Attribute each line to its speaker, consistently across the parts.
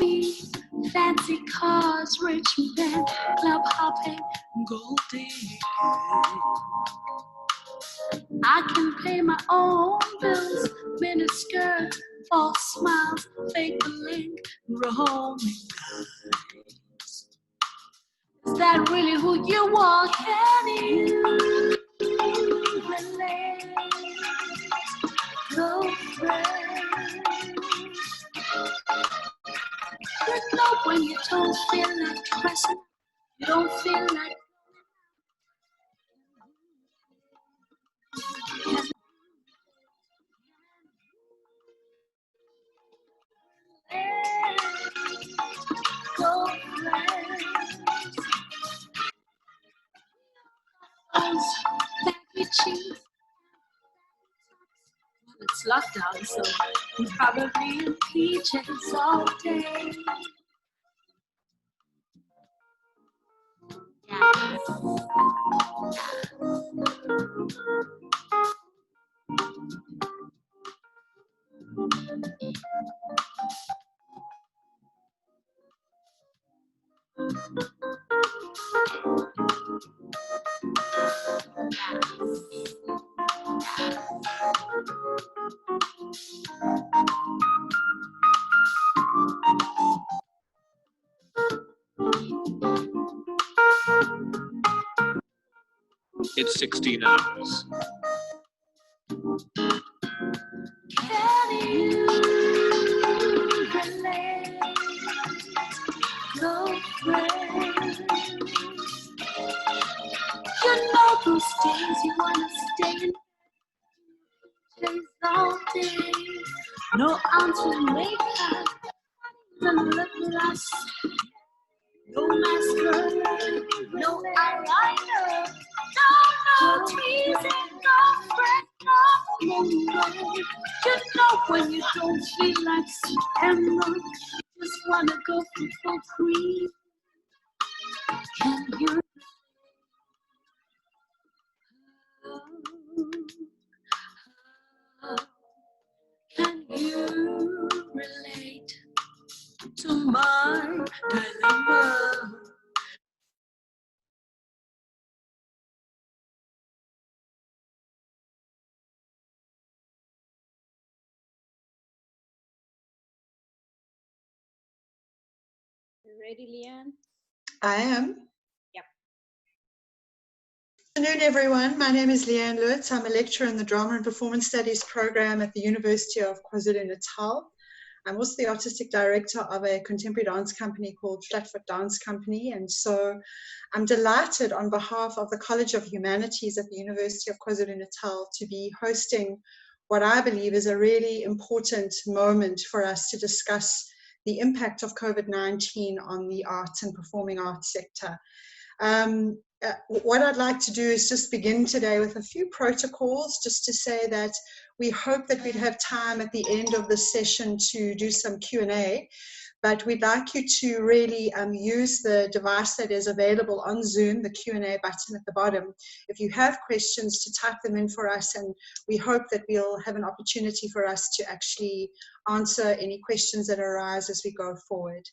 Speaker 1: money, fancy cars, rich men, club hopping, gold digging. I can pay my own bills, miniskirt, false smiles, fake bling, roaming eyes. Is that really who you are? Can you relate? No friend. You know when you don't feel like dressing, you don't feel like go baggy jeans. Well, it's lockdown, so I'm probably in PJs all day. Yeah.
Speaker 2: It's 16 hours.
Speaker 1: Can you relate? No friends. You know those days you wanna stay in PJs all day. No ounce makeup, no lip gloss, no mascara, no eyeliner, no teasing, no friend, no. You know when you don't feel like September, you just wanna go for full cream. Can you? Can you relate to my dilemma?
Speaker 3: You ready, Leanne?
Speaker 4: I am.
Speaker 3: Yep.
Speaker 4: Good afternoon, everyone. My name is Leanne Lewitz. I'm a lecturer in the Drama and Performance Studies program at the University of KwaZulu-Natal. I'm also the artistic director of a contemporary dance company called Flatfoot Dance Company. And so I'm delighted on behalf of the College of Humanities at the University of KwaZulu-Natal to be hosting what I believe is a really important moment for us to discuss the impact of COVID-19 on the arts and performing arts sector. What I'd like to do is just begin today with a few protocols, just to say that we hope that we'd have time at the end of the session to do some Q&A, but we'd like you to really use the device that is available on Zoom, the Q&A button at the bottom. If you have questions, to type them in for us, and we hope that we'll have an opportunity for us to actually answer any questions that arise as we go forward.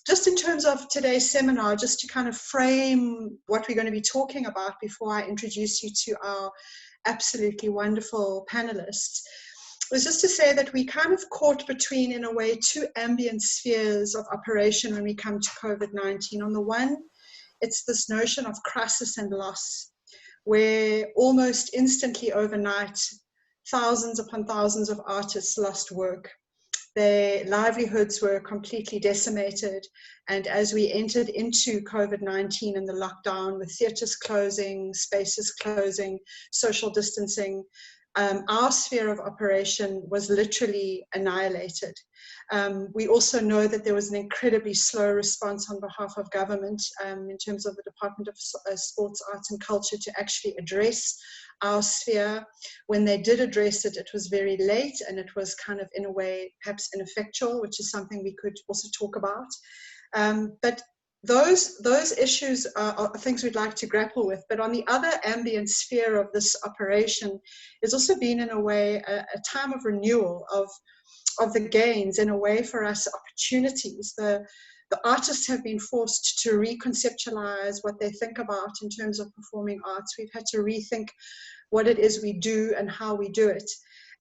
Speaker 4: Just in terms of today's seminar, just to kind of frame what we're going to be talking about before I introduce you to our absolutely wonderful panelists, was just to say that we kind of caught between, in a way, two ambient spheres of operation when we come to COVID-19. On the one, it's this notion of crisis and loss, where almost instantly overnight, thousands upon thousands of artists lost work. Their livelihoods were completely decimated. And as we entered into COVID-19 and the lockdown, with theatres closing, spaces closing, social distancing, our sphere of operation was literally annihilated. We also know that there was an incredibly slow response on behalf of government in terms of the Department of Sports, Arts and Culture to actually address our sphere. When they did address it, it was very late, and it was kind of, in a way, perhaps ineffectual, which is something we could also talk about. But those issues are things we'd like to grapple with. But on the other ambient sphere of this operation, it's also been, in a way, a time of renewal, of of the gains in a way for us opportunities. The artists have been forced to reconceptualize what they think about in terms of performing arts. We've had to rethink what it is we do and how we do it.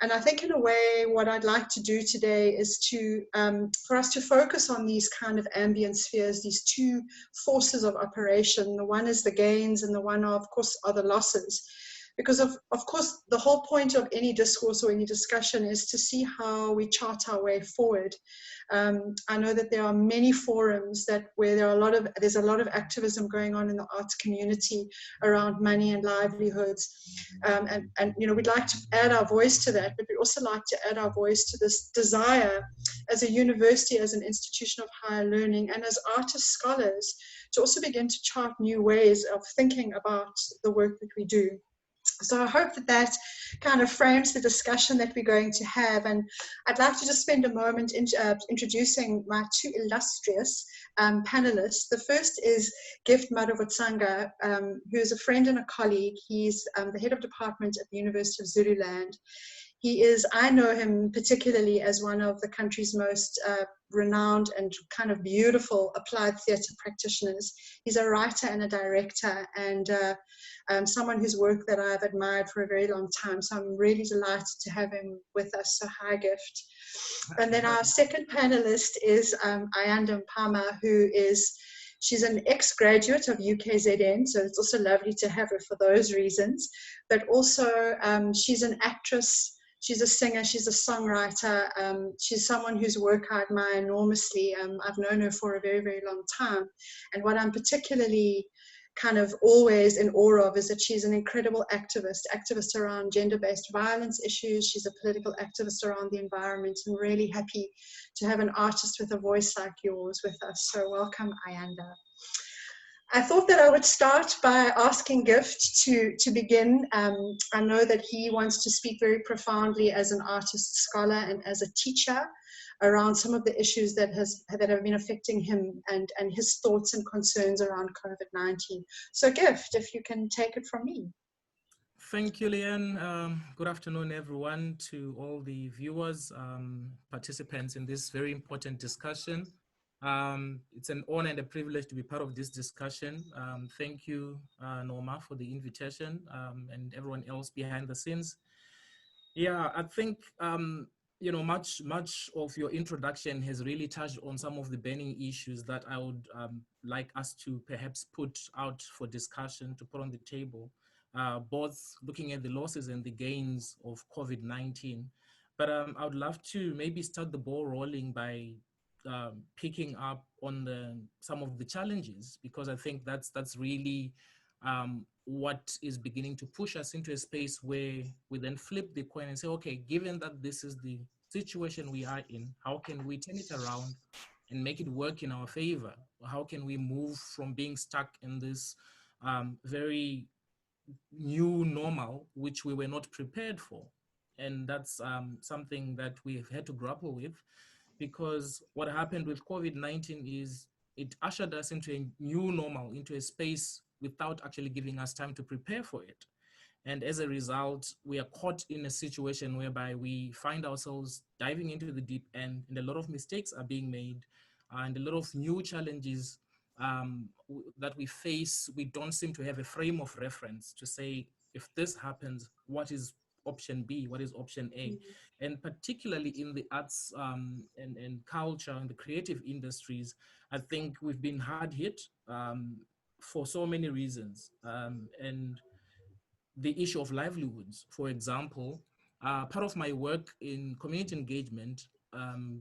Speaker 4: And I think in a way, what I'd like to do today is to, for us to focus on these kind of ambient spheres, these two forces of operation. The one is the gains and the one, of course, are the losses. Because of course, the whole point of any discourse or any discussion is to see how we chart our way forward. I know that there are many forums where there's a lot of activism going on in the arts community around money and livelihoods, and we'd like to add our voice to that, but we'd also like to add our voice to this desire as a university, as an institution of higher learning, and as artist scholars to also begin to chart new ways of thinking about the work that we do. So I hope that kind of frames the discussion that we're going to have. And I'd like to just spend a moment introducing my two illustrious panelists. The first is Gift Madovotsanga, who is a friend and a colleague. He's the head of department at the University of Zululand. I know him particularly as one of the country's most renowned and kind of beautiful applied theatre practitioners. He's a writer and a director, and someone whose work that I've admired for a very long time. So I'm really delighted to have him with us. So hi, Gift. And then our second panelist is Ayano Palma, she's an ex-graduate of UKZN, so it's also lovely to have her for those reasons. But also she's an actress, she's a singer, she's a songwriter. She's someone whose work I admire enormously. I've known her for a very, very long time. And what I'm particularly kind of always in awe of is that she's an incredible activist around gender-based violence issues. She's a political activist around the environment, and really happy to have an artist with a voice like yours with us. So welcome, Ayanda. I thought that I would start by asking Gift to begin. I know that he wants to speak very profoundly as an artist scholar and as a teacher around some of the issues that have been affecting him and his thoughts and concerns around COVID-19. So Gift, if you can take it from me.
Speaker 5: Thank you, Leanne. Good afternoon, everyone, to all the viewers, participants in this very important discussion. It's an honor and a privilege to be part of this discussion. Thank you, Norma, for the invitation, and everyone else behind the scenes. Yeah, I think much of your introduction has really touched on some of the burning issues that I would like us to perhaps put out for discussion, to put on the table, both looking at the losses and the gains of COVID-19. But I would love to maybe start the ball rolling by picking up on some of the challenges, because I think that's really what is beginning to push us into a space where we then flip the coin and say, okay, given that this is the situation we are in, how can we turn it around and make it work in our favor? How can we move from being stuck in this very new normal, which we were not prepared for? And that's something that we've had to grapple with, because what happened with COVID-19 is it ushered us into a new normal, into a space without actually giving us time to prepare for it. And as a result, we are caught in a situation whereby we find ourselves diving into the deep end, and a lot of mistakes are being made, and a lot of new challenges that we face. We don't seem to have a frame of reference to say, if this happens, what is option B, what is option A? Mm-hmm. And particularly in the arts and culture and the creative industries, I think we've been hard hit for so many reasons. And the issue of livelihoods, for example, part of my work in community engagement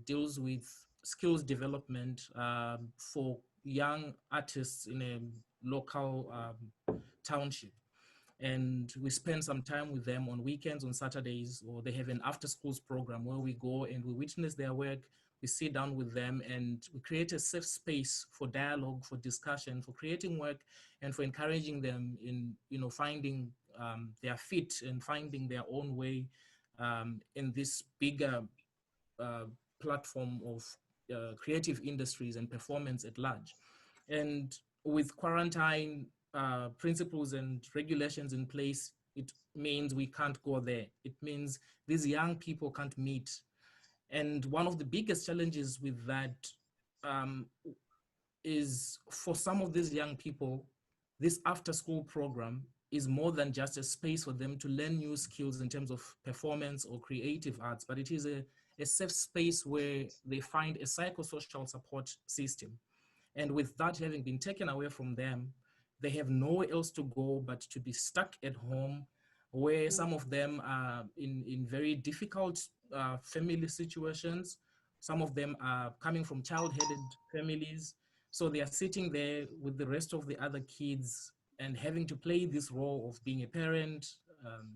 Speaker 5: deals with skills development for young artists in a local township. And we spend some time with them on weekends, on Saturdays, or they have an after schools program where we go and we witness their work. We sit down with them and we create a safe space for dialogue, for discussion, for creating work, and for encouraging them in finding their feet and finding their own way in this bigger platform of creative industries and performance at large. And with quarantine principles and regulations in place, it means we can't go there. It means these young people can't meet. And one of the biggest challenges with that is for some of these young people, this after school program is more than just a space for them to learn new skills in terms of performance or creative arts, but it is a safe space where they find a psychosocial support system. And with that having been taken away from them, they have nowhere else to go but to be stuck at home, where some of them are in very difficult family situations. Some of them are coming from child-headed families. So they are sitting there with the rest of the other kids and having to play this role of being a parent,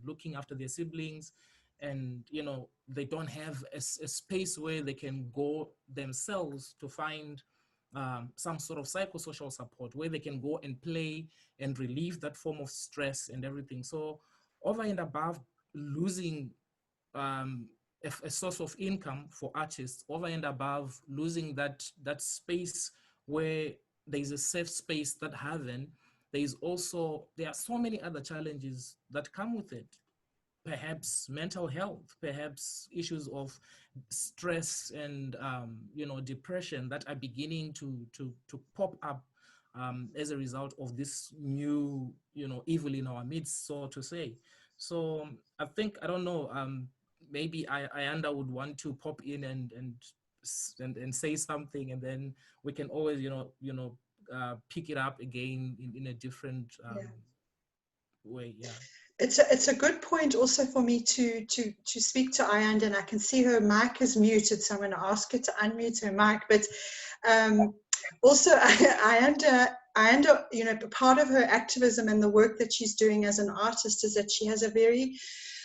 Speaker 5: looking after their siblings. And, you know, they don't have a space where they can go themselves to find some sort of psychosocial support, where they can go and play and relieve that form of stress and everything. So over and above losing a source of income for artists, over and above losing that space where there's a safe space, that haven, there are so many other challenges that come with it. Perhaps mental health, perhaps issues of stress and depression that are beginning to pop up as a result of this new evil in our midst, so to say. So I think, I don't know, maybe Ayanda would want to pop in and say something, and then we can always pick it up again in a different way. Yeah.
Speaker 4: It's a good point also for me to speak to Ayanda, and I can see her mic is muted, so I'm going to ask her to unmute her mic. But also, Ayanda, part of her activism and the work that she's doing as an artist is that she has a very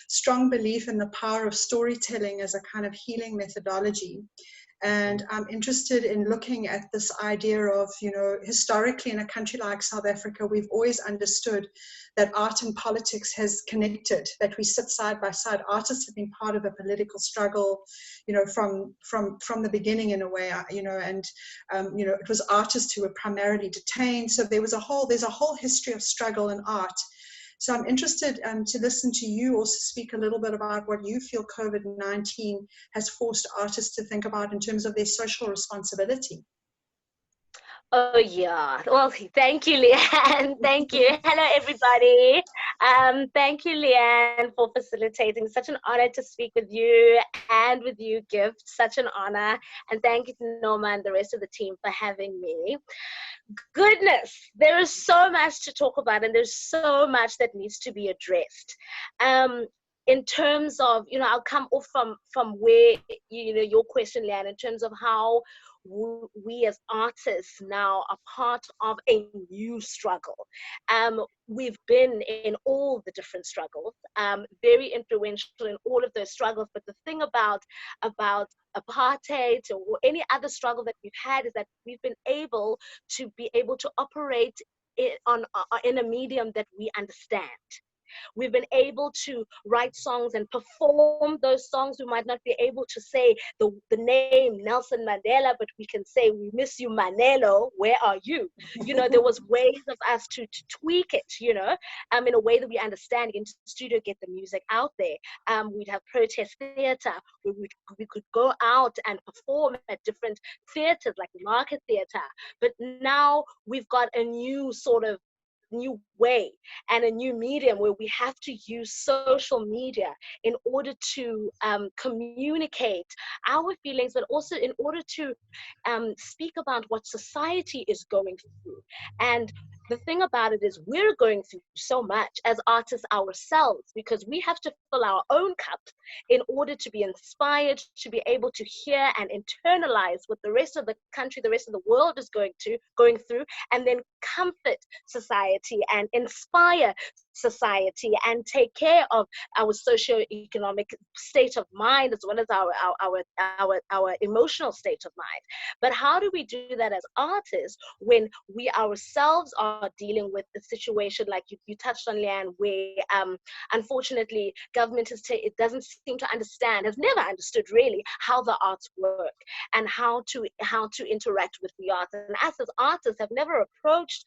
Speaker 4: strong belief in the power of storytelling as a kind of healing methodology. And I'm interested in looking at this idea of, historically in a country like South Africa, we've always understood that art and politics has connected, that we sit side by side. Artists have been part of a political struggle, from the beginning in a way, and it was artists who were primarily detained. So there's a whole history of struggle in art. So I'm interested to listen to you also speak a little bit about what you feel COVID-19 has forced artists to think about in terms of their social responsibility.
Speaker 6: Oh yeah. Well, thank you, Leanne. Thank you. Hello, everybody. Thank you, Leanne, for facilitating. Such an honor to speak with you and with you, Gift. Such an honor. And thank you to Norma and the rest of the team for having me. Goodness, there is so much to talk about, and there's so much that needs to be addressed. In terms of, I'll come off from where, your question, Leanne, in terms of how we as artists now are part of a new struggle. We've been in all the different struggles, very influential in all of those struggles. But the thing about apartheid or any other struggle that we've had is that we've been able to operate in a medium that we understand. We've been able to write songs and perform those songs. We might not be able to say the name Nelson Mandela, but we can say, we miss you, Manelo, where are you? There was ways of us to tweak it, in a way that we understand, into the studio, get the music out there. We'd have protest theater, where we could go out and perform at different theaters like Market Theater. But now we've got a new way and a new medium where we have to use social media in order to communicate our feelings, but also in order to speak about what society is going through. And the thing about it is, we're going through so much as artists ourselves, because we have to fill our own cup in order to be inspired, to be able to hear and internalize what the rest of the country, the rest of the world is going through, and then comfort society and inspire society and take care of our socio-economic state of mind, as well as our emotional state of mind. But how do we do that as artists when we ourselves are dealing with a situation like you touched on, Leanne, where unfortunately government it doesn't seem to understand, has never understood really how the arts work and how to interact with the arts. And us as artists have never approached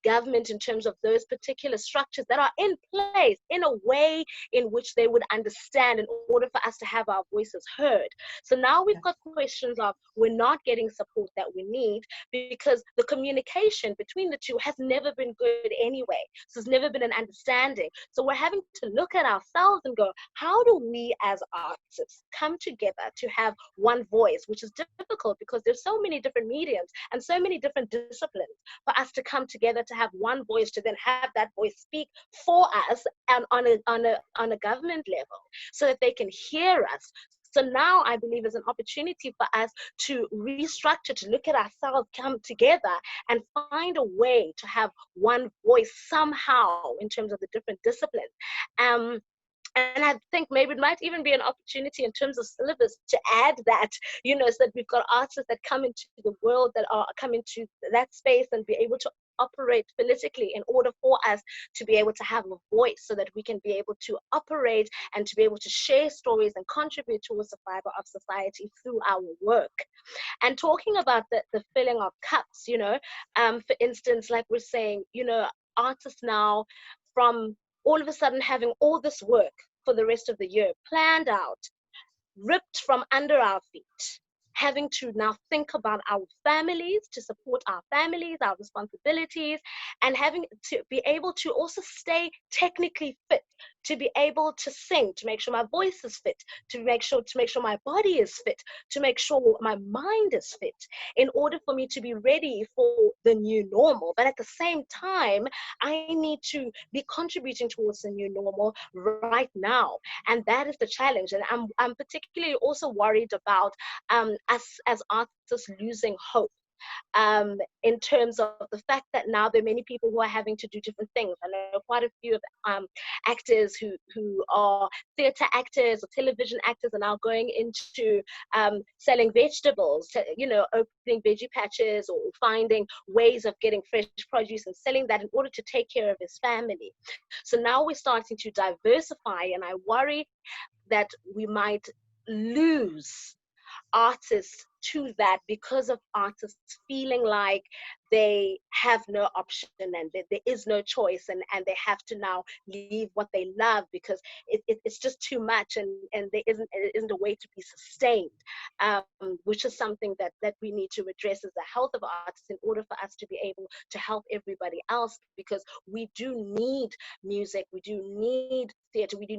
Speaker 6: government in terms of those particular structures that are in place in a way in which they would understand in order for us to have our voices heard. So now we've got questions of we're not getting support that we need because the communication between the two has never been good anyway. So there's never been an understanding. So we're having to look at ourselves and go, how do we as artists come together to have one voice, which is difficult because there's so many different mediums and so many different disciplines for us to come together to have one voice, to then have that voice speak for us and on a government level so that they can hear us. So now I believe is an opportunity for us to restructure, to look at ourselves, come together and find a way to have one voice somehow in terms of the different disciplines. And I think maybe it might even be an opportunity in terms of syllabus to add that, you know, so that we've got artists that come into the world, that are coming to that space and be able to operate politically in order for us to be able to have a voice so that we can be able to operate and to be able to share stories and contribute towards the fiber of society through our work. And talking about the filling of cups, you know, for instance, like we're saying, you know, artists now from all of a sudden having all this work for the rest of the year planned out, ripped from under our feet, having to now think about our families, to support our families, our responsibilities, and having to be able to also stay technically fit, to be able to sing, to make sure my voice is fit, to make sure my body is fit, to make sure my mind is fit, in order for me to be ready for the new normal. But at the same time, I need to be contributing towards the new normal right now, and that is the challenge. And I'm particularly also worried about us as artists losing hope. In terms of the fact that now there are many people who are having to do different things. I know quite a few of actors who are theatre actors or television actors are now going into selling vegetables, you know, opening veggie patches or finding ways of getting fresh produce and selling that in order to take care of his family. So now we're starting to diversify, and I worry that we might lose artists to that because of artists feeling like they have no option and there is no choice, and they have to now leave what they love because it's just too much, and there isn't a way to be sustained, which is something that we need to address as the health of artists in order for us to be able to help everybody else, because we do need music, we do need theatre, we do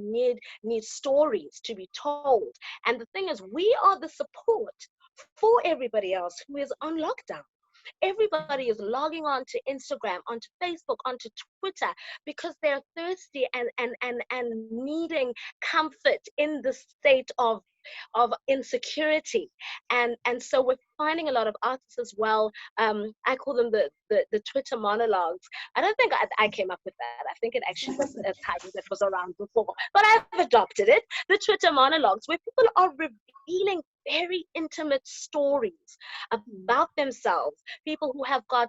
Speaker 6: need stories to be told. And the thing is, we are the support for everybody else who is on lockdown. Everybody is logging on to Instagram, onto Facebook, onto Twitter, because they're thirsty and needing comfort in the state of insecurity. And so we're finding a lot of artists as well. I call them the Twitter monologues. I don't think I came up with that. I think it actually was a title that was around before, but I've adopted it. The Twitter monologues, where people are revealing very intimate stories about themselves, people who have got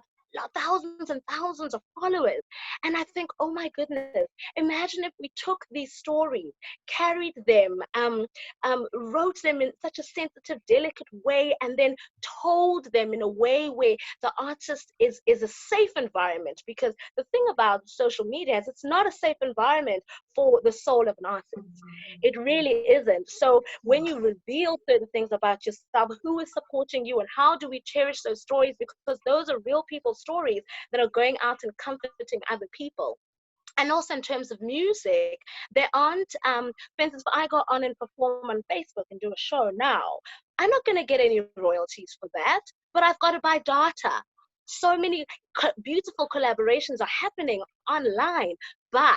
Speaker 6: thousands and thousands of followers. And I think, oh my goodness, imagine if we took these stories, carried them, wrote them in such a sensitive, delicate way, and then told them in a way where the artist is a safe environment. Because the thing about social media is it's not a safe environment for the soul of an artist. It really isn't. So when you reveal certain things about yourself, who is supporting you, and how do we cherish those stories? Because those are real people's stories that are going out and comforting other people. And also in terms of music, there aren't, for instance, if I go on and perform on Facebook and do a show now, I'm not going to get any royalties for that, but I've got to buy data. So many beautiful collaborations are happening online, but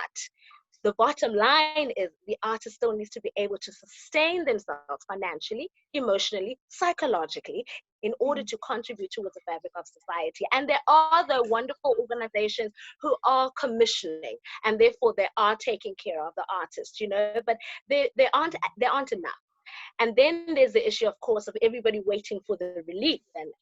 Speaker 6: the bottom line is the artist still needs to be able to sustain themselves financially, emotionally, psychologically, in order to contribute towards the fabric of society. And there are the wonderful organizations who are commissioning, and therefore they are taking care of the artists, you know, but they aren't enough. And then there's the issue, of course, of everybody waiting for the relief and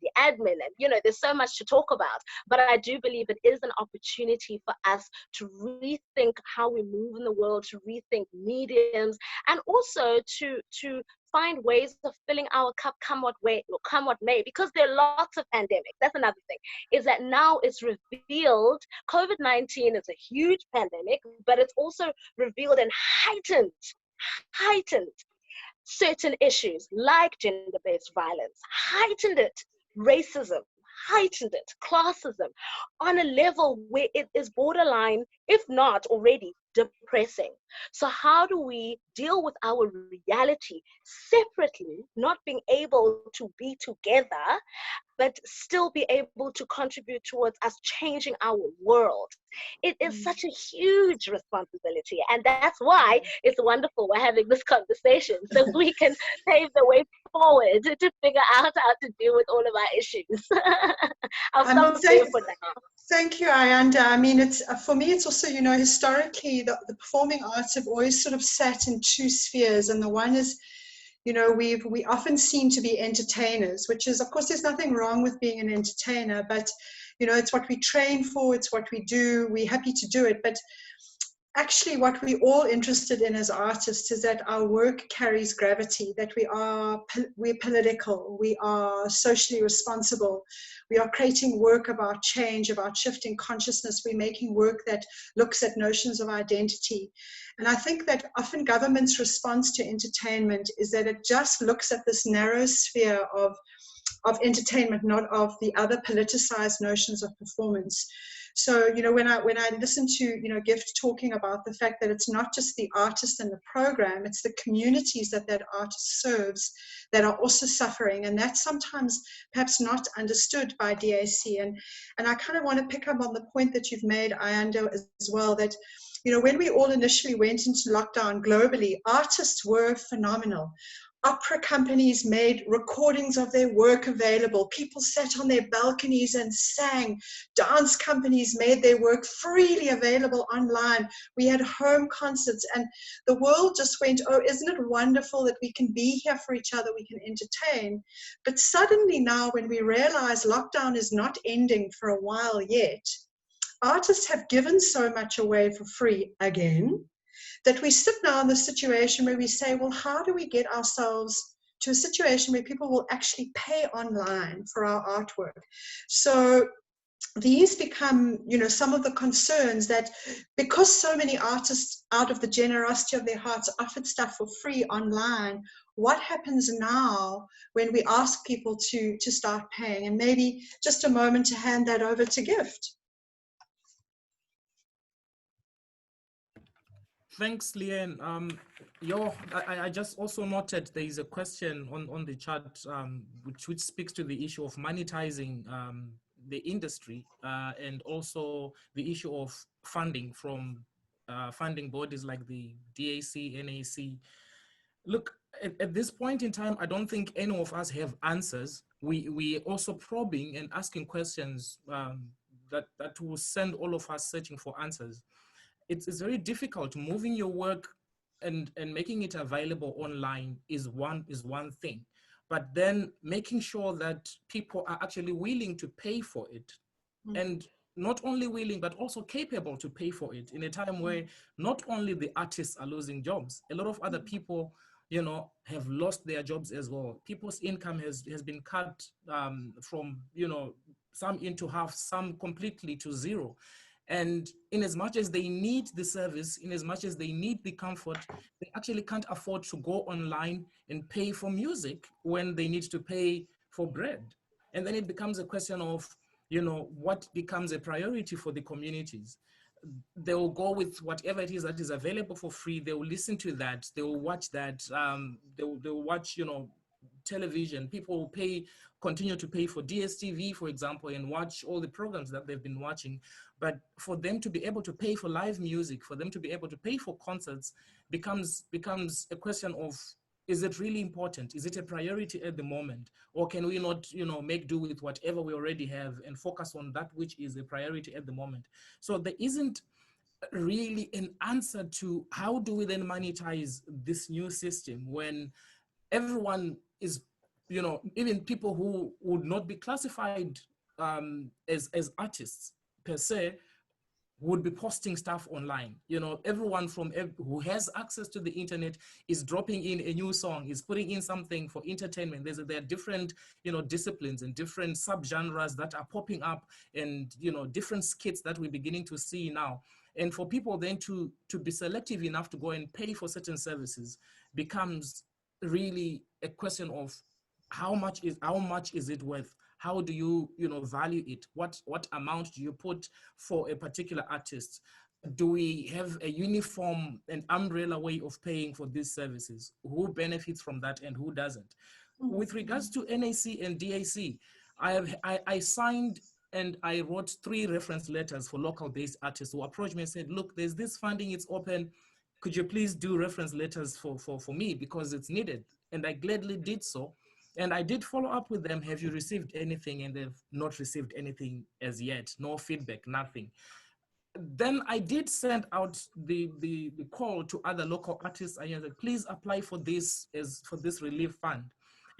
Speaker 6: the admin. And, you know, there's so much to talk about. But I do believe it is an opportunity for us to rethink how we move in the world, to rethink mediums, and also to find ways of filling our cup come what may, because there are lots of pandemics. That's another thing, is that now it's revealed COVID-19 is a huge pandemic, but it's also revealed and heightened certain issues like gender-based violence, heightened it, racism, heightened it, classism, on a level where it is borderline, if not already, depressing. So how do we deal with our reality separately, not being able to be together, but still be able to contribute towards us changing our world? It is such a huge responsibility, and that's why it's wonderful we're having this conversation, so we can pave the way forward to figure out how to deal with all of our issues. I'll stop there for now.
Speaker 4: Thank you, Ayanda. I mean, it's for me, it's also, you know, historically, the performing arts have always sort of sat in two spheres, and the one is, you know, we often seem to be entertainers, which is, of course, there's nothing wrong with being an entertainer, but, you know, it's what we train for, it's what we do, we're happy to do it, but actually what we're all interested in as artists is that our work carries gravity, that we're political, we are socially responsible, we are creating work about change, about shifting consciousness, we're making work that looks at notions of identity. And I think that often government's response to entertainment is that it just looks at this narrow sphere of entertainment, not of the other politicized notions of performance. So, you know, when I listen to, you know, Gift talking about the fact that it's not just the artist and the program, it's the communities that artist serves that are also suffering. And that's sometimes perhaps not understood by DAC. And I kind of want to pick up on the point that you've made, Ayando, as well, that, you know, when we all initially went into lockdown globally, artists were phenomenal. Opera companies made recordings of their work available. People sat on their balconies and sang. Dance companies made their work freely available online. We had home concerts, and the world just went, oh, isn't it wonderful that we can be here for each other, we can entertain. But suddenly now, when we realize lockdown is not ending for a while yet, artists have given so much away for free again, that we sit now in the situation where we say, well, how do we get ourselves to a situation where people will actually pay online for our artwork? So these become, you know, some of the concerns that, because so many artists, out of the generosity of their hearts, offered stuff for free online, what happens now when we ask people to start paying? And maybe just a moment to hand that over to Gift.
Speaker 5: Thanks, Leanne. I just also noted there is a question on the chat which speaks to the issue of monetizing the industry and also the issue of funding from funding bodies like the DAC, NAC. Look, at this point in time, I don't think any of us have answers. We also probing and asking questions that will send all of us searching for answers. It's very difficult. Moving your work and making it available online is one thing, but then making sure that people are actually willing to pay for it, and not only willing but also capable to pay for it in a time where not only the artists are losing jobs, a lot of other people, you know, have lost their jobs as well. People's income has been cut from, you know, some into half, some completely to zero. And in as much as they need the service, in as much as they need the comfort, they actually can't afford to go online and pay for music when they need to pay for bread. And then it becomes a question of, you know, what becomes a priority for the communities. They will go with whatever it is that is available for free. They will listen to that. They will watch that. They'll watch, you know, television. People will continue to pay for DSTV, for example, and watch all the programs that they've been watching. But for them to be able to pay for live music, for them to be able to pay for concerts, becomes a question of, is it really important? Is it a priority at the moment? Or can we not, you know, make do with whatever we already have and focus on that which is a priority at the moment? So there isn't really an answer to how do we then monetize this new system when everyone is, you know, even people who would not be classified as artists per se, would be posting stuff online. You know, everyone who has access to the internet is dropping in a new song, is putting in something for entertainment. There are different, you know, disciplines and different subgenres that are popping up, and, you know, different skits that we're beginning to see now. And for people then to be selective enough to go and pay for certain services becomes really a question of how much is it worth? How do you, you know, value it? What amount do you put for a particular artist? Do we have a uniform and umbrella way of paying for these services? Who benefits from that and who doesn't? With regards to NAC and DAC, I signed and I wrote 3 reference letters for local-based artists who approached me and said, look, there's this funding, it's open. Could you please do reference letters for me, because it's needed? And I gladly did so. And I did follow up with them. Have you received anything? And they've not received anything as yet. No feedback, nothing. Then I did send out the call to other local artists. I said, please apply for this relief fund.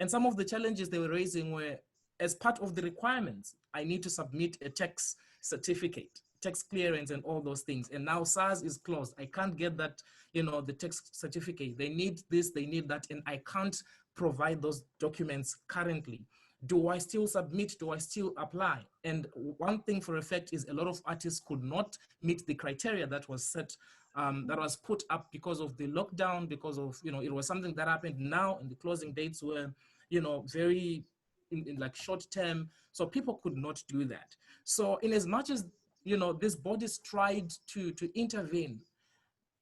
Speaker 5: And some of the challenges they were raising were, as part of the requirements, I need to submit a tax certificate, tax clearance and all those things. And now SARS is closed. I can't get that, you know, the tax certificate. They need this, they need that, and I can't provide those documents currently. Do I still submit? Do I still apply? And one thing for a fact is a lot of artists could not meet the criteria that was set, that was put up because of the lockdown, because of, you know, it was something that happened now, and the closing dates were, you know, very in like short term. So people could not do that. So in as much as, you know, these bodies tried to intervene,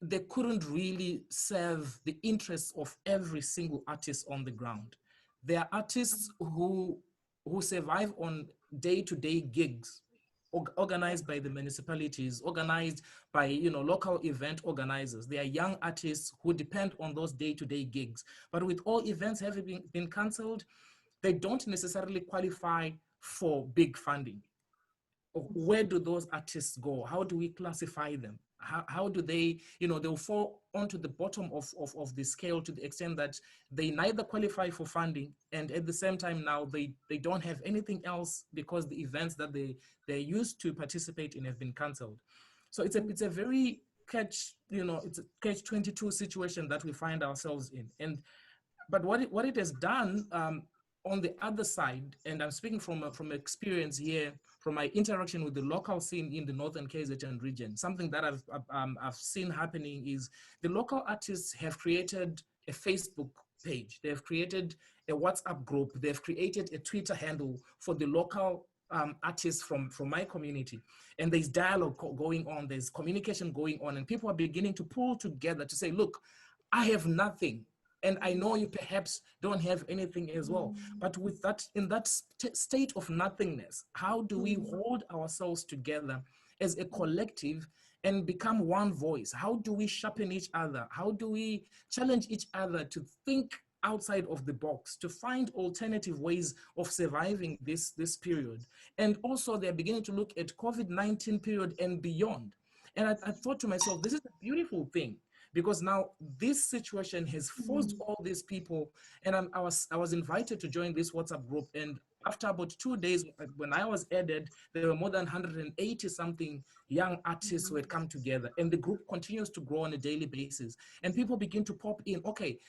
Speaker 5: they couldn't really serve the interests of every single artist on the ground. There are artists who survive on day-to-day gigs, organized by the municipalities, organized by, you know, local event organizers. They are young artists who depend on those day-to-day gigs. But with all events having been cancelled, they don't necessarily qualify for big funding. Where do those artists go? How do we classify them? How do they, you know, they'll fall onto the bottom of the scale, to the extent that they neither qualify for funding, and at the same time now they don't have anything else because the events that they used to participate in have been cancelled. So it's a very it's a catch-22 situation that we find ourselves in. But what it has done, on the other side, and I'm speaking from experience here, from my interaction with the local scene in the Northern KZN region, something that I've seen happening is the local artists have created a Facebook page, they've created a WhatsApp group, they've created a Twitter handle for the local artists from my community, and there's dialogue going on, there's communication going on, and people are beginning to pull together to say, look, I have nothing, and I know you perhaps don't have anything as well. But with that, in that state of nothingness, how do we hold ourselves together as a collective and become one voice? How do we sharpen each other? How do we challenge each other to think outside of the box, to find alternative ways of surviving this period? And also they're beginning to look at COVID-19 period and beyond. And I thought to myself, this is a beautiful thing, because now this situation has forced all these people, and I was invited to join this WhatsApp group, and after about 2 days, when I was added, there were more than 180 something young artists who had come together, and the group continues to grow on a daily basis, and people begin to pop in. Okay,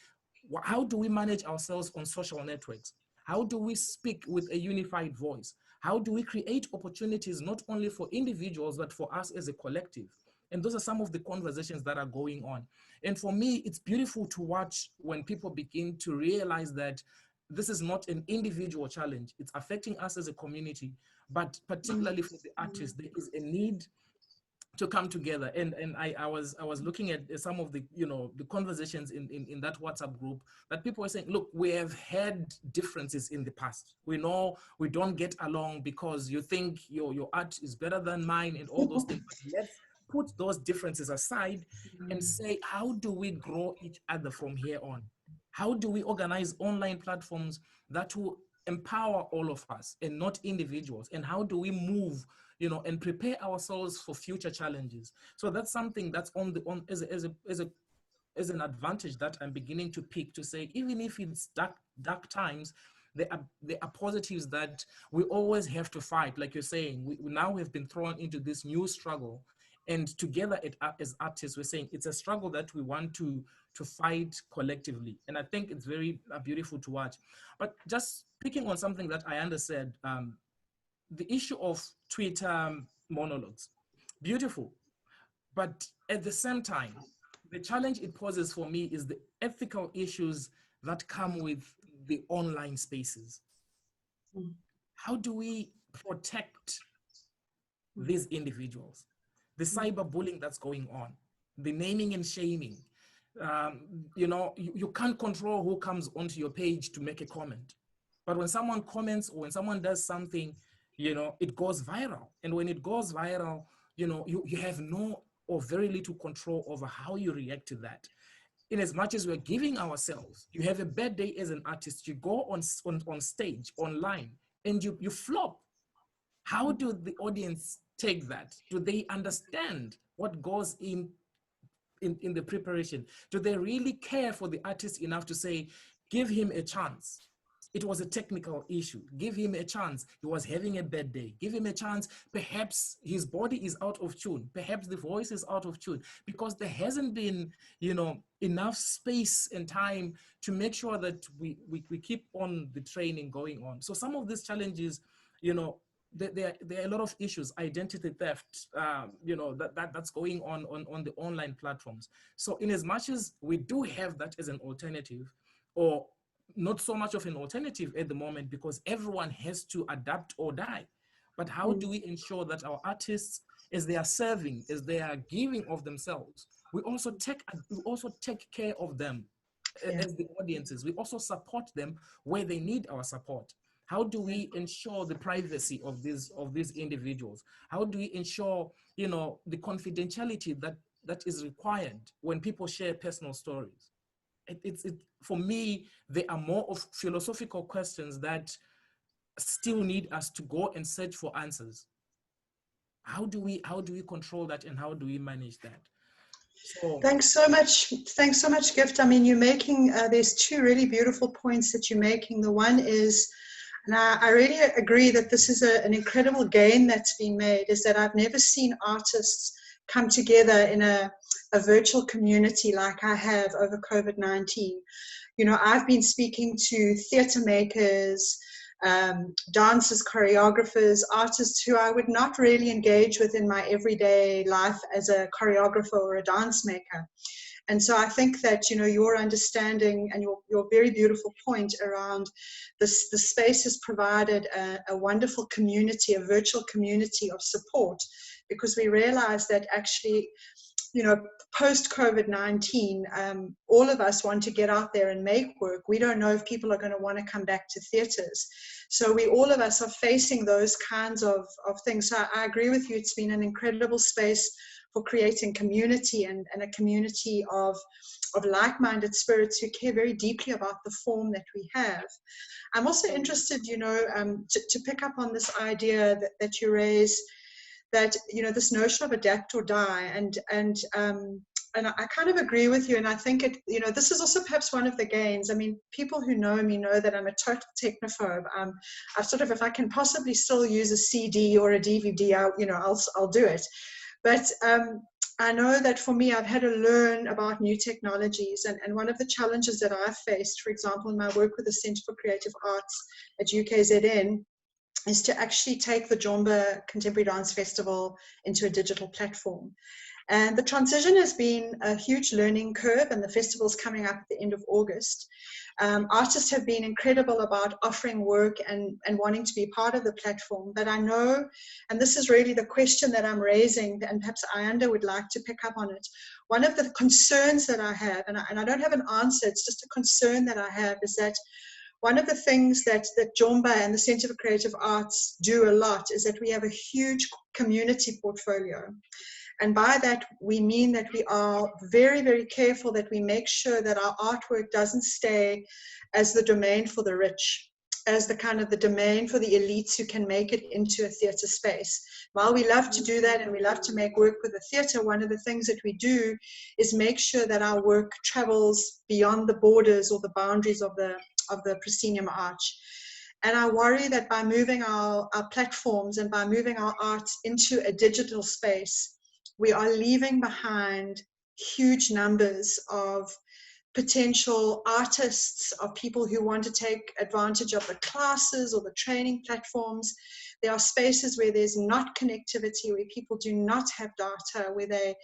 Speaker 5: how do we manage ourselves on social networks? How do we speak with a unified voice? How do we create opportunities not only for individuals, but for us as a collective? And those are some of the conversations that are going on. And for me, it's beautiful to watch when people begin to realize that this is not an individual challenge. It's affecting us as a community, but particularly for the artists, there is a need to come together. And I was looking at some of the, you know, the conversations in that WhatsApp group, that people were saying, look, we have had differences in the past. We know we don't get along because you think your art is better than mine and all those things. But let's put those differences aside and say, how do we grow each other from here on? How do we organize online platforms that will empower all of us and not individuals? And how do we move, you know, and prepare ourselves for future challenges? So that's something that's as an advantage that I'm beginning to pick, to say, even if it's dark times, there are positives that we always have to fight. Like you're saying, we now have been thrown into this new struggle, And together as artists, we're saying it's a struggle that we want to fight collectively. And I think it's very beautiful to watch. But just picking on something that Ayanda said, the issue of Twitter monologues, beautiful. But at the same time, the challenge it poses for me is the ethical issues that come with the online spaces. How do we protect these individuals? The cyberbullying that's going on, the naming and shaming. You can't control who comes onto your page to make a comment. But when someone comments or when someone does something, it goes viral. And when it goes viral, you have no or very little control over how you react to that. In as much as we're giving ourselves, you have a bad day as an artist, you go on stage, online, and you flop. How do the audience take that? Do they understand what goes in the preparation? Do they really care for the artist enough to say, give him a chance? It was a technical issue. Give him a chance. He was having a bad day. Give him a chance. Perhaps his body is out of tune. Perhaps the voice is out of tune, because there hasn't been, enough space and time to make sure that we keep on the training going on. So some of these challenges, there are a lot of issues, identity theft, that's going on the online platforms. So in as much as we do have that as an alternative, or not so much of an alternative at the moment, because everyone has to adapt or die. But how do we ensure that our artists, as they are serving, as they are giving of themselves, we also take care of them as the audiences. We also support them where they need our support. How do we ensure the privacy of these individuals? How do we ensure, the confidentiality that is required when people share personal stories? For me, there are more of philosophical questions that still need us to go and search for answers. How do we control that, and how do we manage that? So,
Speaker 4: thanks so much, Gift. I mean, you're making there's two really beautiful points that you're making. The one is, and I really agree that this is an incredible gain that's been made, is that I've never seen artists come together in a virtual community like I have over COVID-19. I've been speaking to theatre makers, dancers, choreographers, artists who I would not really engage with in my everyday life as a choreographer or a dance maker. And so I think that, your understanding and your very beautiful point around the space has provided a wonderful community, a virtual community of support, because we realize that actually, post COVID-19, all of us want to get out there and make work. We don't know if people are going to want to come back to theatres. So all of us are facing those kinds of things. So I agree with you. It's been an incredible space for creating community and a community of like-minded spirits who care very deeply about the form that we have. I'm also interested, to pick up on this idea that you raise, that this notion of adapt or die, and I kind of agree with you, and I think this is also perhaps one of the gains. I mean, people who know me know that I'm a total technophobe. I sort of, if I can possibly still use a CD or a DVD, I'll do it. But I know that for me, I've had to learn about new technologies, and one of the challenges that I've faced, for example, in my work with the Centre for Creative Arts at UKZN, is to actually take the Jomba Contemporary Dance Festival into a digital platform. And the transition has been a huge learning curve, and the festival's coming up at the end of August. Artists have been incredible about offering work and wanting to be part of the platform. But I know, and this is really the question that I'm raising, and perhaps Ayanda would like to pick up on it. One of the concerns that I have, and I don't have an answer, it's just a concern that I have, is that one of the things that Jomba and the Centre for Creative Arts do a lot is that we have a huge community portfolio. And by that, we mean that we are very, very careful that we make sure that our artwork doesn't stay as the domain for the rich, as the kind of the domain for the elites who can make it into a theatre space. While we love to do that and we love to make work with the theatre, one of the things that we do is make sure that our work travels beyond the borders or the boundaries of the proscenium arch. And I worry that by moving our platforms and by moving our art into a digital space, we are leaving behind huge numbers of potential artists, of people who want to take advantage of the classes or the training platforms. There are spaces where there's not connectivity, where people do not have data, where they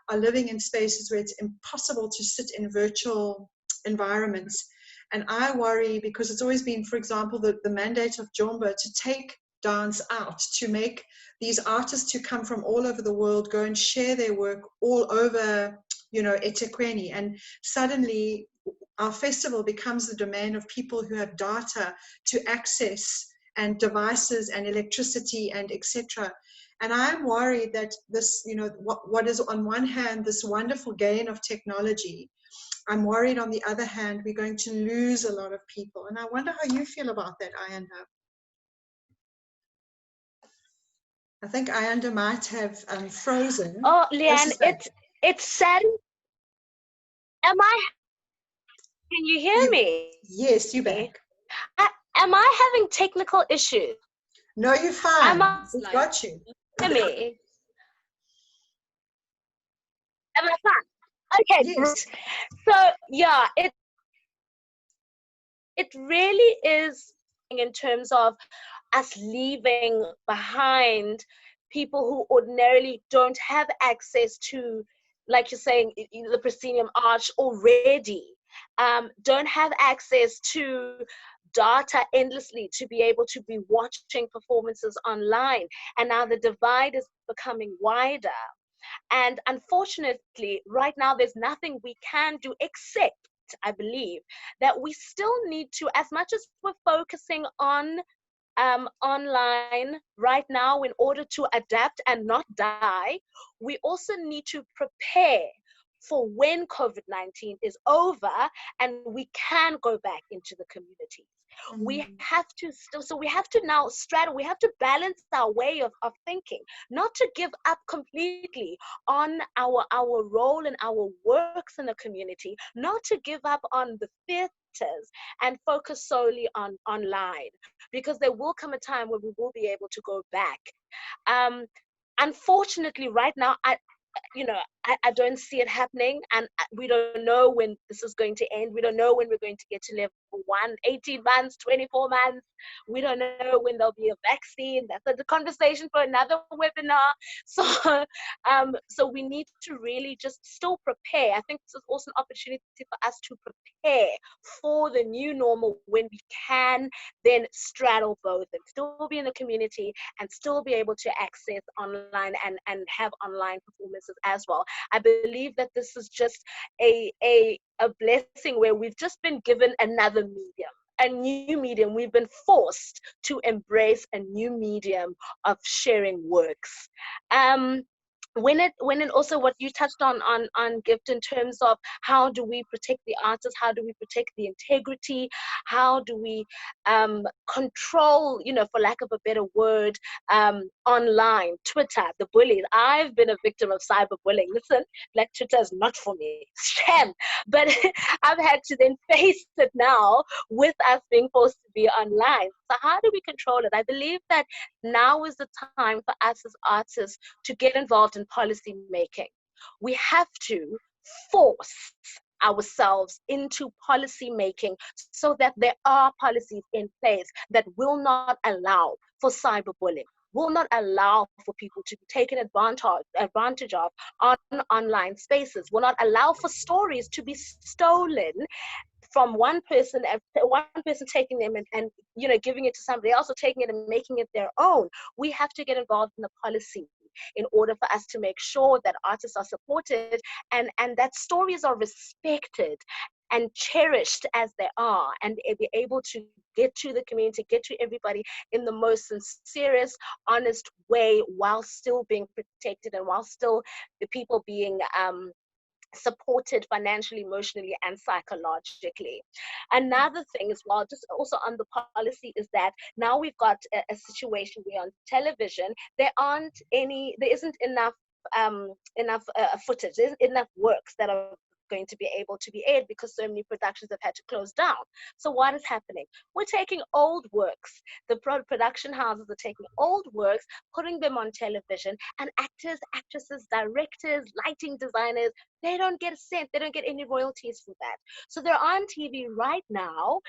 Speaker 4: are living in spaces where it's impossible to sit in virtual environments. And I worry, because it's always been, for example, the mandate of Jomba to take dance out, to make these artists who come from all over the world go and share their work all over, you know, eThekwini. And suddenly our festival becomes the domain of people who have data to access, and devices and electricity and etc. And I'm worried that this, you know, what is on one hand this wonderful gain of technology, I'm worried on the other hand we're going to lose a lot of people. And I wonder how you feel about that, Ayanda. I think Ayanda might have frozen.
Speaker 6: Oh, Leanne, it's sad. Can you hear me?
Speaker 4: Yes, you back.
Speaker 6: Am I having technical issues?
Speaker 4: No, you're fine. We've got you.
Speaker 6: Hear me? Am I fine? Okay.
Speaker 4: Yes.
Speaker 6: So yeah, it really is in terms of us leaving behind people who ordinarily don't have access to, like you're saying, the proscenium arch already, don't have access to data endlessly to be able to be watching performances online. And now the divide is becoming wider. And unfortunately, right now, there's nothing we can do except, I believe, that we still need to, as much as we're focusing on online right now in order to adapt and not die, we also need to prepare for when COVID-19 is over and we can go back into the communities. We have to still, so we have to now straddle, we have to balance our way of thinking, not to give up completely on our role and our works in the community, not to give up on the theaters and focus solely on online, because there will come a time where we will be able to go back. Unfortunately, right now, I don't see it happening, and we don't know when this is going to end. We don't know when we're going to get to level 1, 18 months, 24 months. We don't know when there'll be a vaccine. That's a conversation for another webinar. So, so we need to really just still prepare. I think this is also an opportunity for us to prepare for the new normal, when we can then straddle both and still be in the community and still be able to access online and have online performances as well. I believe that this is just a blessing where we've just been given another medium, a new medium. We've been forced to embrace a new medium of sharing works. When it also what you touched on Gift, in terms of how do we protect the artists, how do we protect the integrity, how do we control, for lack of a better word, online, Twitter, the bullies. I've been a victim of cyberbullying. Listen, like, Twitter is not for me, shame. But I've had to then face it now with us being forced to be online. So how do we control it? I believe that now is the time for us as artists to get involved in policy making. We have to force ourselves into policy making so that there are policies in place that will not allow for cyberbullying, will not allow for people to be taken advantage of on online spaces, will not allow for stories to be stolen from one person taking them and giving it to somebody else, or taking it and making it their own. We have to get involved in the policy in order for us to make sure that artists are supported and that stories are respected and cherished as they are, and be able to get to the community, get to everybody in the most sincerest, honest way, while still being protected and while still the people being supported financially, emotionally, and psychologically. Another thing as well, just also on the policy, is that now we've got a situation where on television there isn't enough footage, there isn't enough works that are going to be able to be aired because so many productions have had to close down. So what is happening? We're taking old works. The production houses are taking old works, putting them on television, and actors, actresses, directors, lighting designers, they don't get a cent. They don't get any royalties for that. So they're on TV right now,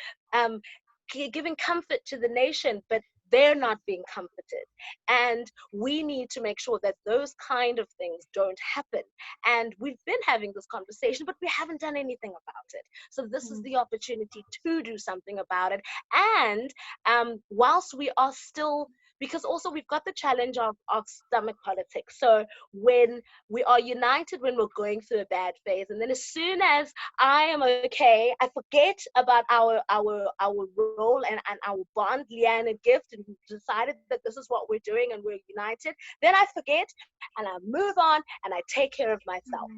Speaker 6: giving comfort to the nation, but they're not being comforted. And we need to make sure that those kind of things don't happen. And we've been having this conversation, but we haven't done anything about it. So this is the opportunity to do something about it. And whilst we are still, because also we've got the challenge of stomach politics. So when we are united when we're going through a bad phase, and then as soon as I am okay, I forget about our role and our bond, Leanne and Gift, and we decided that this is what we're doing and we're united. Then I forget and I move on and I take care of myself.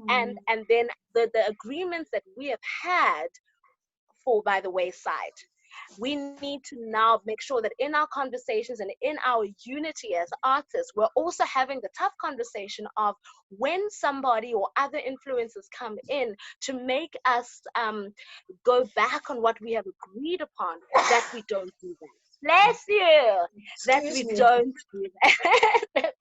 Speaker 6: And then the agreements that we have had fall by the wayside. We need to now make sure that in our conversations and in our unity as artists, we're also having the tough conversation of when somebody or other influences come in to make us go back on what we have agreed upon, that we don't do that. Bless you. That we don't do that.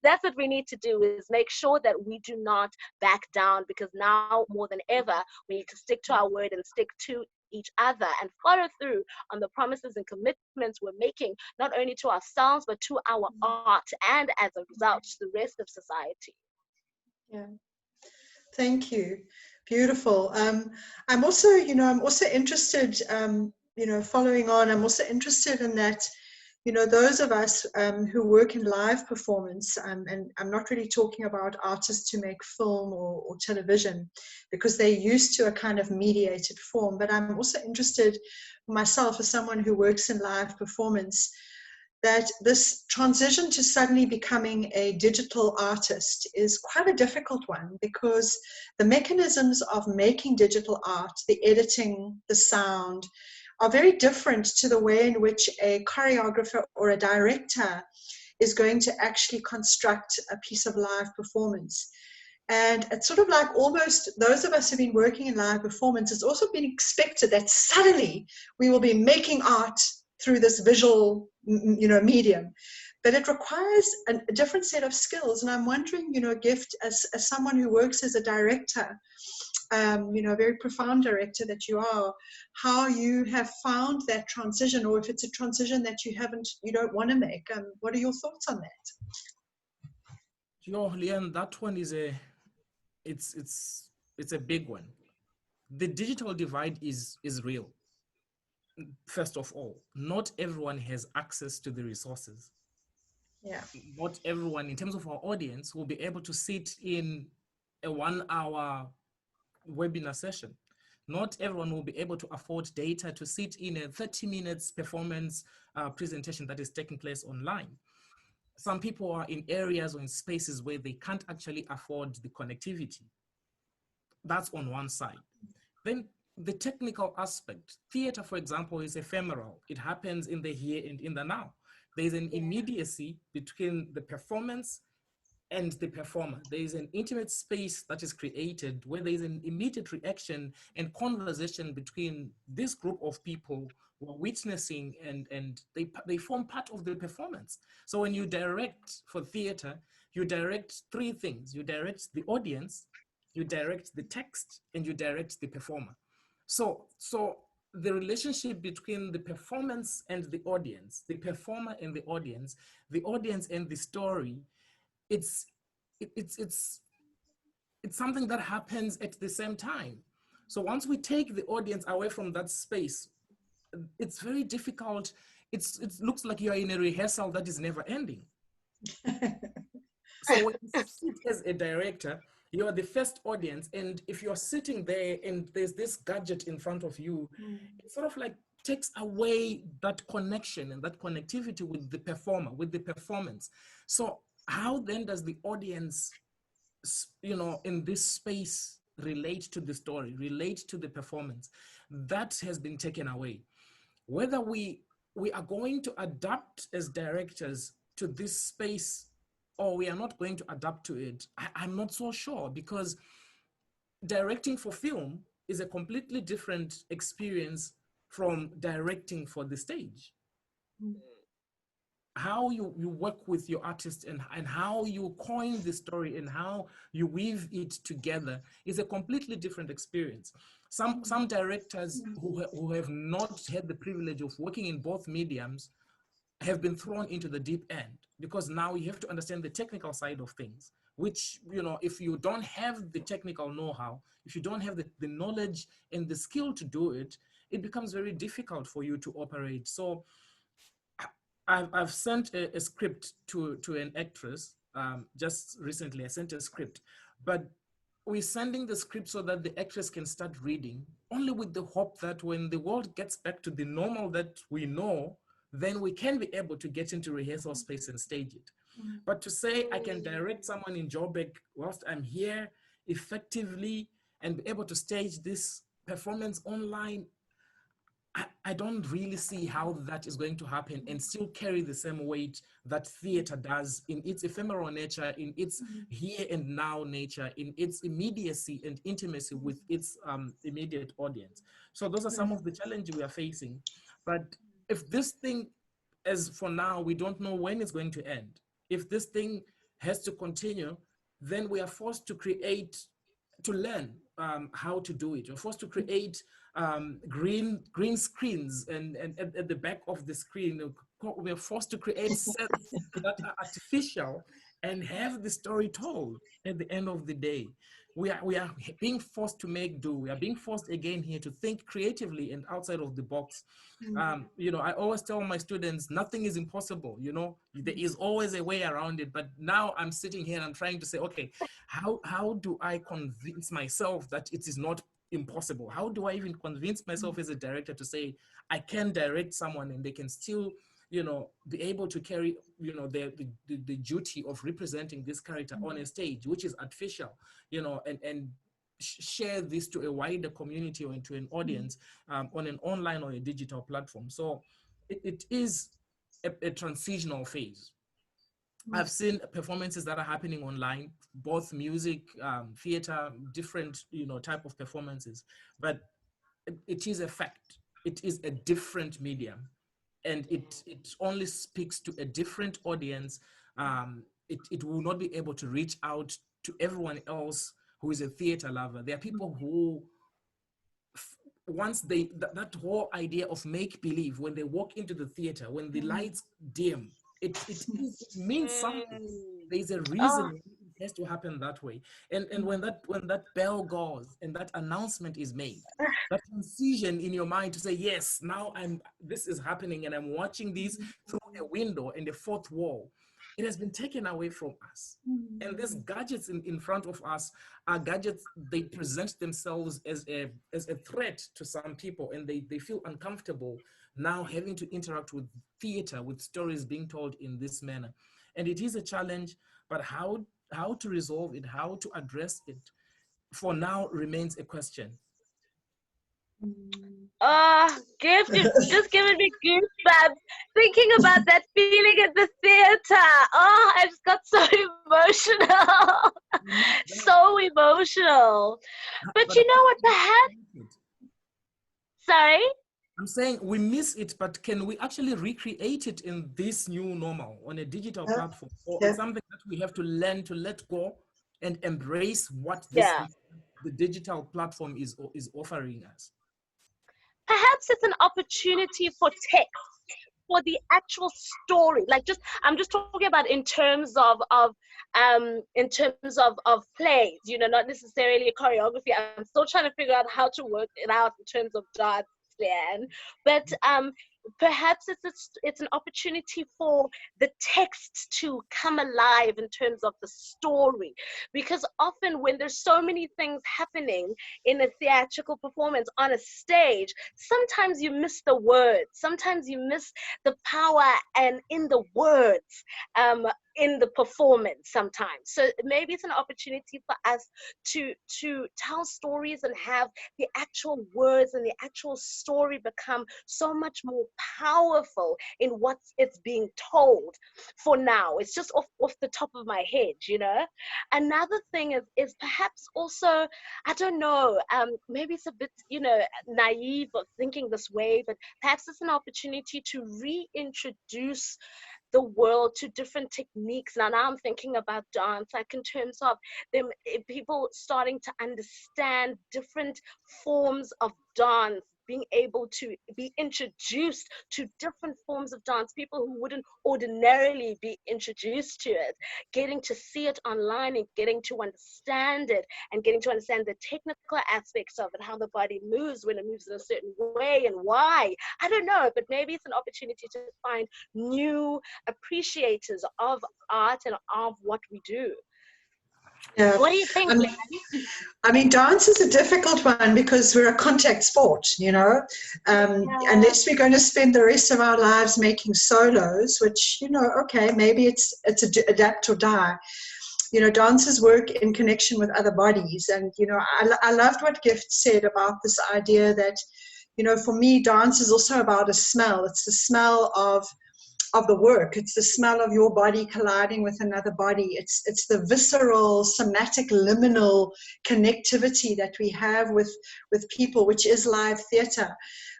Speaker 6: That's what we need to do, is make sure that we do not back down, because now more than ever, we need to stick to our word and stick to each other and follow through on the promises and commitments we're making, not only to ourselves, but to our art, and as a result, to the rest of society.
Speaker 4: Yeah. Thank you. Beautiful. I'm also, I'm also interested, following on, I'm also interested in that, those of us who work in live performance, and I'm not really talking about artists who make film or television, because they're used to a kind of mediated form, but I'm also interested myself as someone who works in live performance, that this transition to suddenly becoming a digital artist is quite a difficult one, because the mechanisms of making digital art, the editing, the sound, are very different to the way in which a choreographer or a director is going to actually construct a piece of live performance. And it's sort of like almost those of us who've been working in live performance, it's also been expected that suddenly we will be making art through this visual, medium. But it requires a different set of skills. And I'm wondering, Gift, as someone who works as a director, a very profound director that you are, how you have found that transition, or if it's a transition that you don't want to make. What are your thoughts on that?
Speaker 5: Leanne, that one is it's a big one. The digital divide is real. First of all, not everyone has access to the resources.
Speaker 4: Yeah.
Speaker 5: Not everyone, in terms of our audience, will be able to sit in a 1-hour webinar session. Not everyone will be able to afford data to sit in a 30 minutes performance presentation that is taking place online. Some people are in areas or in spaces where they can't actually afford the connectivity. That's on one side. Then the technical aspect. Theater, for example, is ephemeral. It happens in the here and in the now. There's an immediacy between the performance and the performer. There is an intimate space that is created where there is an immediate reaction and conversation between this group of people who are witnessing, and they form part of the performance. So when you direct for theater, you direct three things. You direct the audience, you direct the text, and you direct the performer. So the relationship between the performance and the audience, the performer and the audience and the story, it's something that happens at the same time. So once we take the audience away from that space, it's very difficult. It looks like you're in a rehearsal that is never ending. So when you sit as a director, you are the first audience, and if you're sitting there and there's this gadget in front of you, it sort of like takes away that connection and that connectivity with the performer, with the performance. So how then does the audience, in this space, relate to the story, relate to the performance? That has been taken away. Whether we are going to adapt as directors to this space or we are not going to adapt to it, I'm not so sure, because directing for film is a completely different experience from directing for the stage. How you work with your artist and how you coin the story and how you weave it together is a completely different experience. Some directors who have not had the privilege of working in both mediums have been thrown into the deep end, because now you have to understand the technical side of things, which, you know, if you don't have the technical know-how, if you don't have the knowledge and the skill to do it, it becomes very difficult for you to operate. So I've sent a script to an actress just recently. I sent a script, but we're sending the script so that the actress can start reading, only with the hope that when the world gets back to the normal that we know, then we can be able to get into rehearsal space and stage it. But to say I can direct someone in Joburg whilst I'm here effectively and be able to stage this performance online, I don't really see how that is going to happen and still carry the same weight that theater does in its ephemeral nature, in its here and now nature, in its immediacy and intimacy with its immediate audience. So those are some of the challenges we are facing. But if this thing, as for now, we don't know when it's going to end. If this thing has to continue, then we are forced to learn how to do it. We're forced to create green screens, and at the back of the screen, we're forced to create sets that are artificial and have the story told at the end of the day. We are being forced to make do. We are being forced again here to think creatively and outside of the box. You know, I always tell my students, nothing is impossible. You know, there is always a way around it. But now I'm sitting here and I'm trying to say, okay, how do I convince myself that it is not impossible? How do I even convince myself as a director to say I can direct someone and they can still, you know, be able to carry, you know, the duty of representing this character on a stage, which is artificial, you know, and share this to a wider community or into an audience on an online or a digital platform. So it is a transitional phase. I've seen performances that are happening online, both music, theater, different, you know, type of performances, but it is a fact. It is a different medium, and it only speaks to a different audience. It will not be able to reach out to everyone else who is a theater lover. There are people who, once that whole idea of make-believe, when they walk into the theater, when the lights dim, it means something. There's a reason it has to happen that way. And when that bell goes and that announcement is made, that transition in your mind to say, yes, now this is happening and I'm watching this through a window and a fourth wall, it has been taken away from us. And these gadgets in front of us are gadgets, they present themselves as a threat to some people, and they feel uncomfortable now having to interact with theater, with stories being told in this manner. And it is a challenge, but how to resolve it, how to address it, for now remains a question.
Speaker 6: You've just given me goosebumps thinking about that feeling at the theater. Oh, I just got so emotional. So emotional. But you know what, perhaps, sorry?
Speaker 5: I'm saying we miss it, but can we actually recreate it in this new normal on a digital platform? Or something that we have to learn to let go and embrace what the digital platform is offering us?
Speaker 6: Perhaps it's an opportunity for text, for the actual story. Like, I'm just talking about in terms of plays, you know, not necessarily a choreography. I'm still trying to figure out how to work it out in terms of dance, Leanne. But perhaps it's an opportunity for the text to come alive in terms of the story, because often when there's so many things happening in a theatrical performance on a stage, sometimes you miss the words, sometimes you miss the power and in the words in the performance sometimes. So maybe it's an opportunity for us to tell stories and have the actual words and the actual story become so much more powerful in what it's being told. For now, it's just off the top of my head, you know. Another thing is perhaps also, I don't know, maybe it's a bit, you know, naive of thinking this way, but perhaps it's an opportunity to reintroduce the world to different techniques. Now I'm thinking about dance, like in terms of them, people starting to understand different forms of dance, being able to be introduced to different forms of dance, people who wouldn't ordinarily be introduced to it, getting to see it online and getting to understand it and getting to understand the technical aspects of it, how the body moves when it moves in a certain way and why. I don't know, but maybe it's an opportunity to find new appreciators of art and of what we do.
Speaker 4: Yeah.
Speaker 6: What do you think, Leanne?
Speaker 4: I mean, dance is a difficult one because we're a contact sport, you know. Unless we're going to spend the rest of our lives making solos, which, you know, okay, maybe it's adapt or die. You know, dancers work in connection with other bodies. And, you know, I loved what Gift said about this idea that, you know, for me, dance is also about a smell. It's the smell of the work. It's the smell of your body colliding with another body. It's the visceral, somatic, liminal connectivity that we have with people, which is live theatre.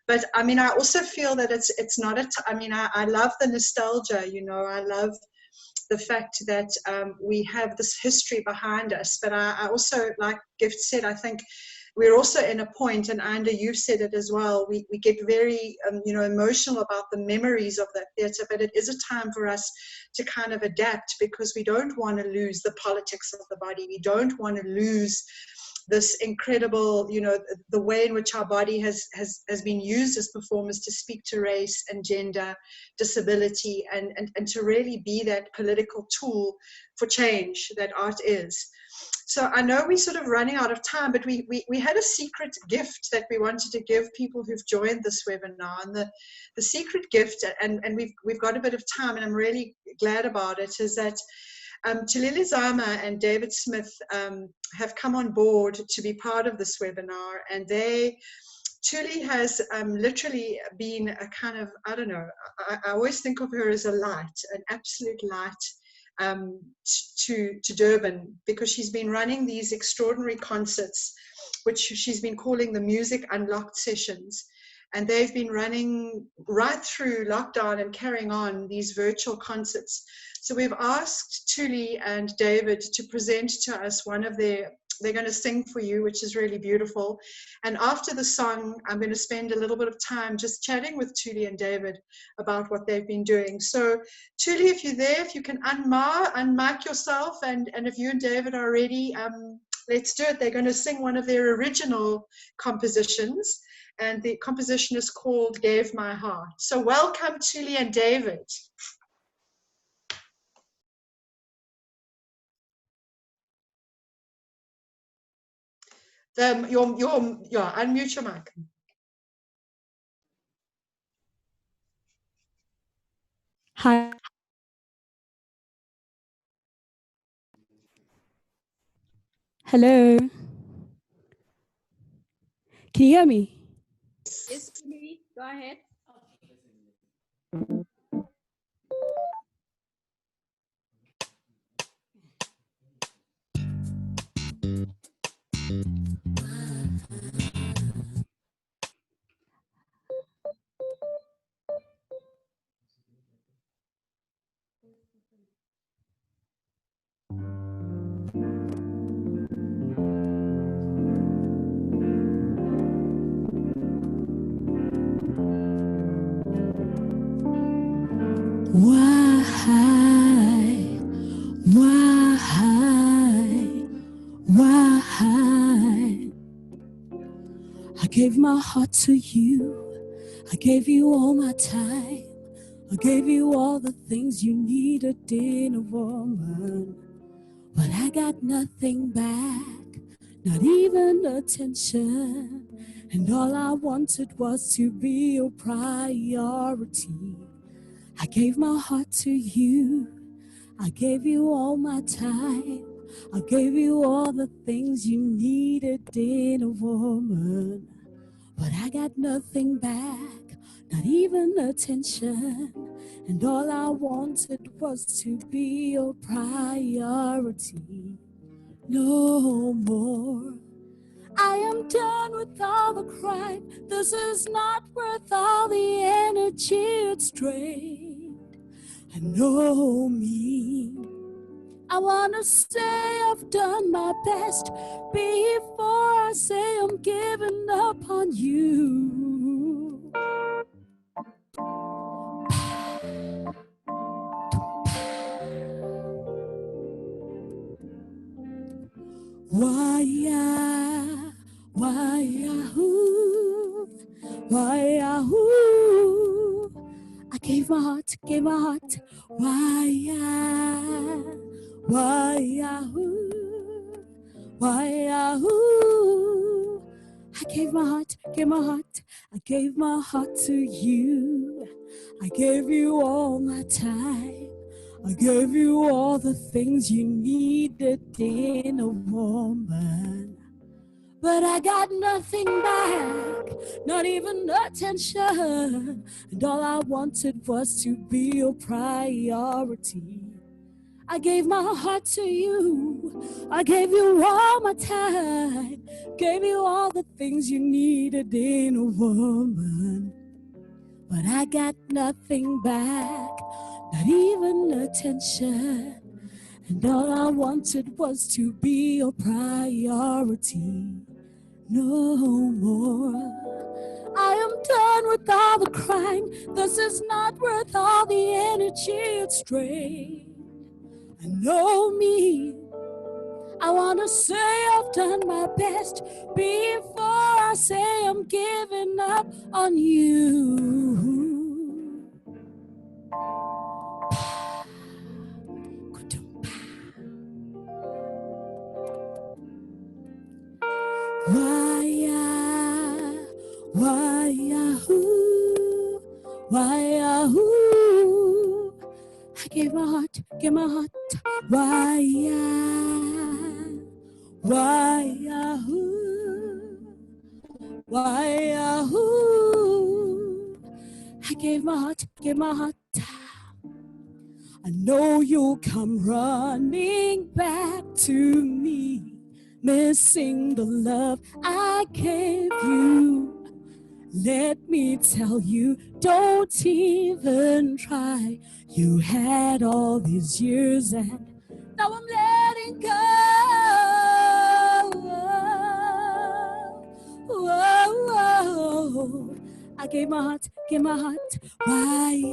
Speaker 4: But I mean, I also feel that it's not I love the nostalgia, you know, I love the fact that we have this history behind us. But I also, like Gift said, I think we're also in a point, and Anda, you've said it as well, we get very you know, emotional about the memories of that theatre, but it is a time for us to kind of adapt, because we don't want to lose the politics of the body. We don't want to lose this incredible, you know, the way in which our body has been used as performers to speak to race and gender, disability, and to really be that political tool for change that art is. So I know we're sort of running out of time, but we had a secret gift that we wanted to give people who've joined this webinar. And the secret gift, and we've got a bit of time, and I'm really glad about it, is that Tulile Zama and David Smith have come on board to be part of this webinar. And Tuli has literally been a kind of, I don't know, I always think of her as a light, an absolute light to Durban, because she's been running these extraordinary concerts, which she's been calling the Music Unlocked sessions. And they've been running right through lockdown and carrying on these virtual concerts. So we've asked Tuli and David to present to us one of they're going to sing for you, which is really beautiful. And after the song, I'm going to spend a little bit of time just chatting with Tuli and David about what they've been doing. So Tuli, if you're there, if you can unmic yourself, and if you and David are ready, let's do it. They're going to sing one of their original compositions, and the composition is called Gave My Heart. So welcome, Tuli and David. Unmute your mic.
Speaker 1: Hi. Hello. Can you hear me?
Speaker 3: Yes, Tuli, go ahead.
Speaker 1: Why? I gave my heart to you. I gave you all my time. I gave you all the things you needed in a woman. But I got nothing back, not even attention. And all I wanted was to be your priority. I gave my heart to you. I gave you all my time. I gave you all the things you needed in a woman. But I got nothing back, not even attention. And all I wanted was to be your priority. No more. I am done with all the crime. This is not worth all the energy it's drained. I know me. I wanna say I've done my best before I say I'm giving up on you. Why, I gave my heart, why, I gave my heart, I gave my heart to you. I gave you all my time. I gave you all the things you needed in a woman. But I got nothing back, not even attention. And all I wanted was to be your priority. I gave my heart to you. I gave you all my time. Gave you all the things you needed in a woman. But I got nothing back, not even attention. And all I wanted was to be your priority. No more. I am done with all the crying. This is not worth all the energy it's drained. I know me. I want to say I've done my best before I say I'm giving up on you. Why, I gave my heart, why, I gave my heart, I know you'll come running back to me, missing the love I gave you. Let me tell you, don't even try. You had all these years and now I'm letting go. Whoa. I gave my heart, why,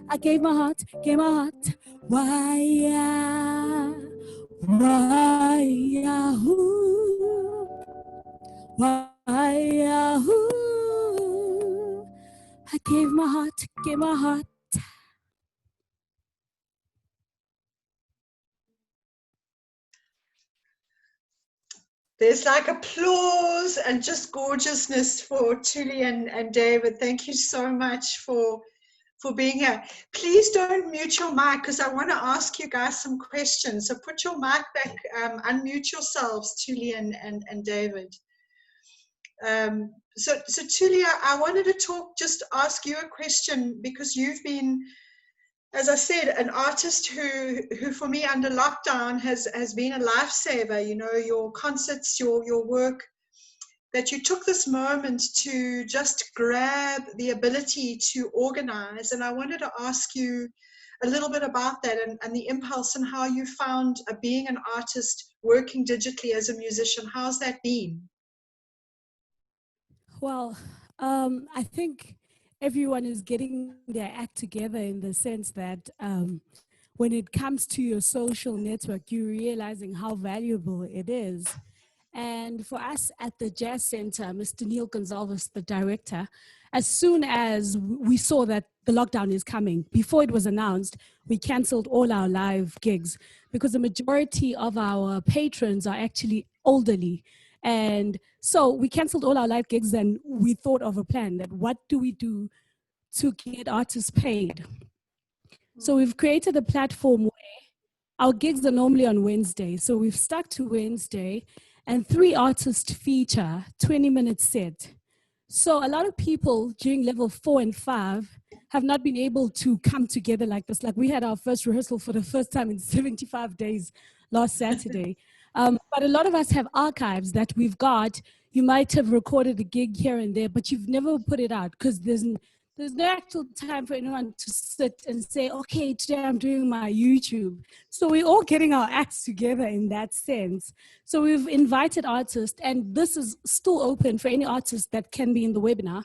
Speaker 1: I gave my heart, why, I gave my heart.
Speaker 4: There's like applause and just gorgeousness for Tuli and David. Thank you so much for being here. Please don't mute your mic because I want to ask you guys some questions. So put your mic back, unmute yourselves, Tuli and David. So Tuli, I wanted to ask you a question because you've been, as I said, an artist who for me under lockdown has been a lifesaver. You know, your concerts, your work, that you took this moment to just grab the ability to organize. And I wanted to ask you a little bit about that and the impulse and how you found being an artist, working digitally as a musician. How's that been?
Speaker 1: Well, I think everyone is getting their act together in the sense that when it comes to your social network, you're realizing how valuable it is. And for us at the Jazz Center, Mr. Neil Gonzalez, the director, as soon as we saw that the lockdown is coming, before it was announced, we canceled all our live gigs because the majority of our patrons are actually elderly. And so we canceled all our live gigs, and we thought of a plan that what do we do to get artists paid? So we've created a platform where our gigs are normally on Wednesday. So we've stuck to Wednesday, and 3 artists feature 20-minute set. So a lot of people during level 4 and 5 have not been able to come together like this. Like we had our first rehearsal for the first time in 75 days last Saturday. But a lot of us have archives that we've got. You might have recorded a gig here and there, but you've never put it out because there's no actual time for anyone to sit and say, okay, today I'm doing my YouTube. So we're all getting our acts together in that sense. So we've invited artists, and this is still open for any artist that can be in the webinar.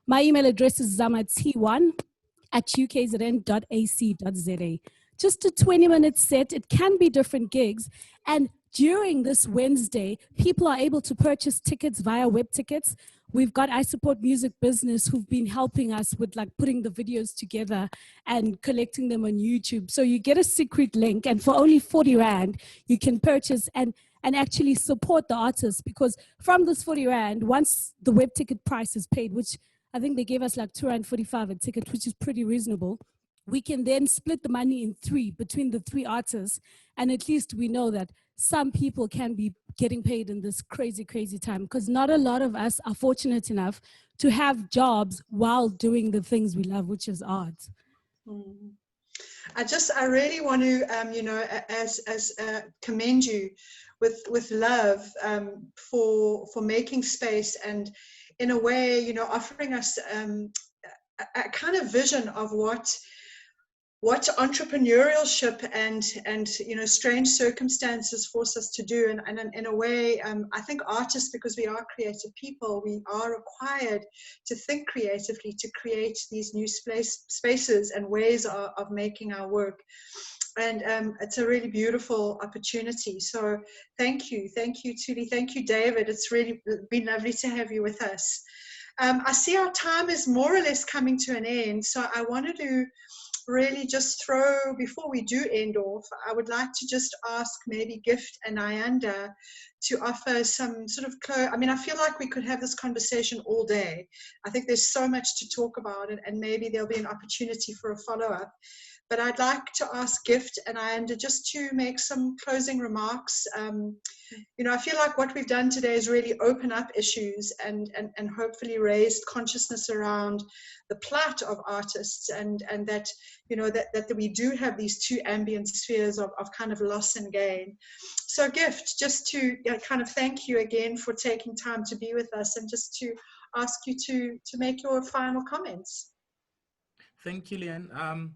Speaker 1: My email address is zamat1@ukzn.ac.za. Just a 20-minute set. It can be different gigs. And during this Wednesday, people are able to purchase tickets via web tickets. We've got I Support Music Business who've been helping us with like putting the videos together and collecting them on YouTube. So you get a secret link, and for only 40 Rand, you can purchase and actually support the artist, because from this 40 Rand, once the web ticket price is paid, which I think they gave us like 245 a ticket, which is pretty reasonable, we can then split the money in 3 between the 3 artists, and at least we know that some people can be getting paid in this crazy, crazy time, because not a lot of us are fortunate enough to have jobs while doing the things we love, which is art.
Speaker 4: I really want to, commend you with love for making space, and in a way, offering us a kind of vision of what entrepreneurship and strange circumstances force us to do. And in a way, I think artists, because we are creative people, we are required to think creatively, to create these new spaces and ways of making our work. And it's a really beautiful opportunity. So thank you, Tuli. Thank you, David. It's really been lovely to have you with us. I see our time is more or less coming to an end. So I wanted to really just throw, before we do end off, I would like to just ask maybe Gift and Ayanda to offer some sort of I feel like we could have this conversation all day. I think there's so much to talk about, and maybe there'll be an opportunity for a follow-up. But I'd like to ask Gift and Ayanda just to make some closing remarks. I feel like what we've done today is really open up issues and hopefully raised consciousness around the plight of artists, and that, that we do have these 2 ambient spheres of kind of loss and gain. So Gift, just to kind of thank you again for taking time to be with us, and just to ask you to make your final comments.
Speaker 5: Thank you, Leanne.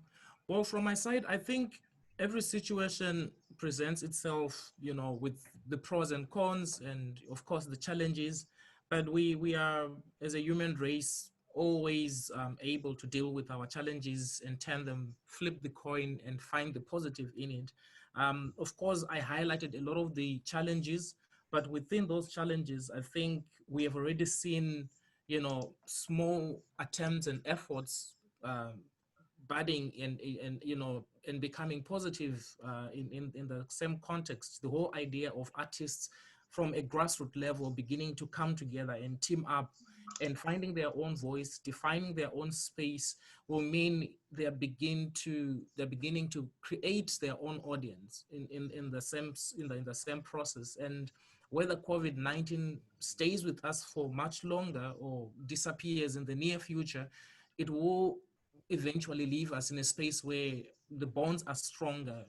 Speaker 5: Well, from my side, I think every situation presents itself, with the pros and cons, and of course the challenges. But we are, as a human race, always able to deal with our challenges and flip the coin and find the positive in it. Of course, I highlighted a lot of the challenges, but within those challenges, I think we have already seen, small attempts and efforts budding and becoming positive in the same context. The whole idea of artists from a grassroots level beginning to come together and team up and finding their own voice, defining their own space, will mean they're beginning to create their own audience in the same process. And whether COVID-19 stays with us for much longer or disappears in the near future, it will eventually leave us in a space where the bonds are stronger.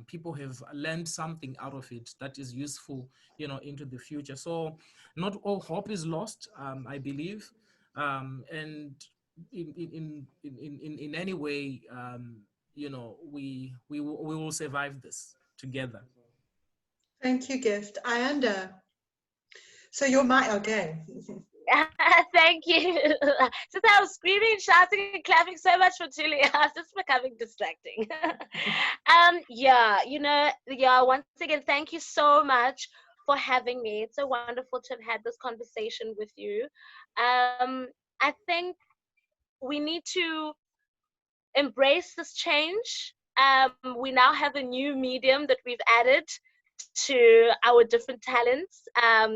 Speaker 5: People have learned something out of it that is useful, into the future. So not all hope is lost, I believe. And in any way, we will survive this together.
Speaker 4: Thank you, Gift. Ayanda, so you're okay.
Speaker 6: Thank you. Since I was screaming, shouting, and clapping so much for Tuli, I was just becoming distracting. Once again, thank you so much for having me. It's so wonderful to have had this conversation with you. I think we need to embrace this change. We now have a new medium that we've added to our different talents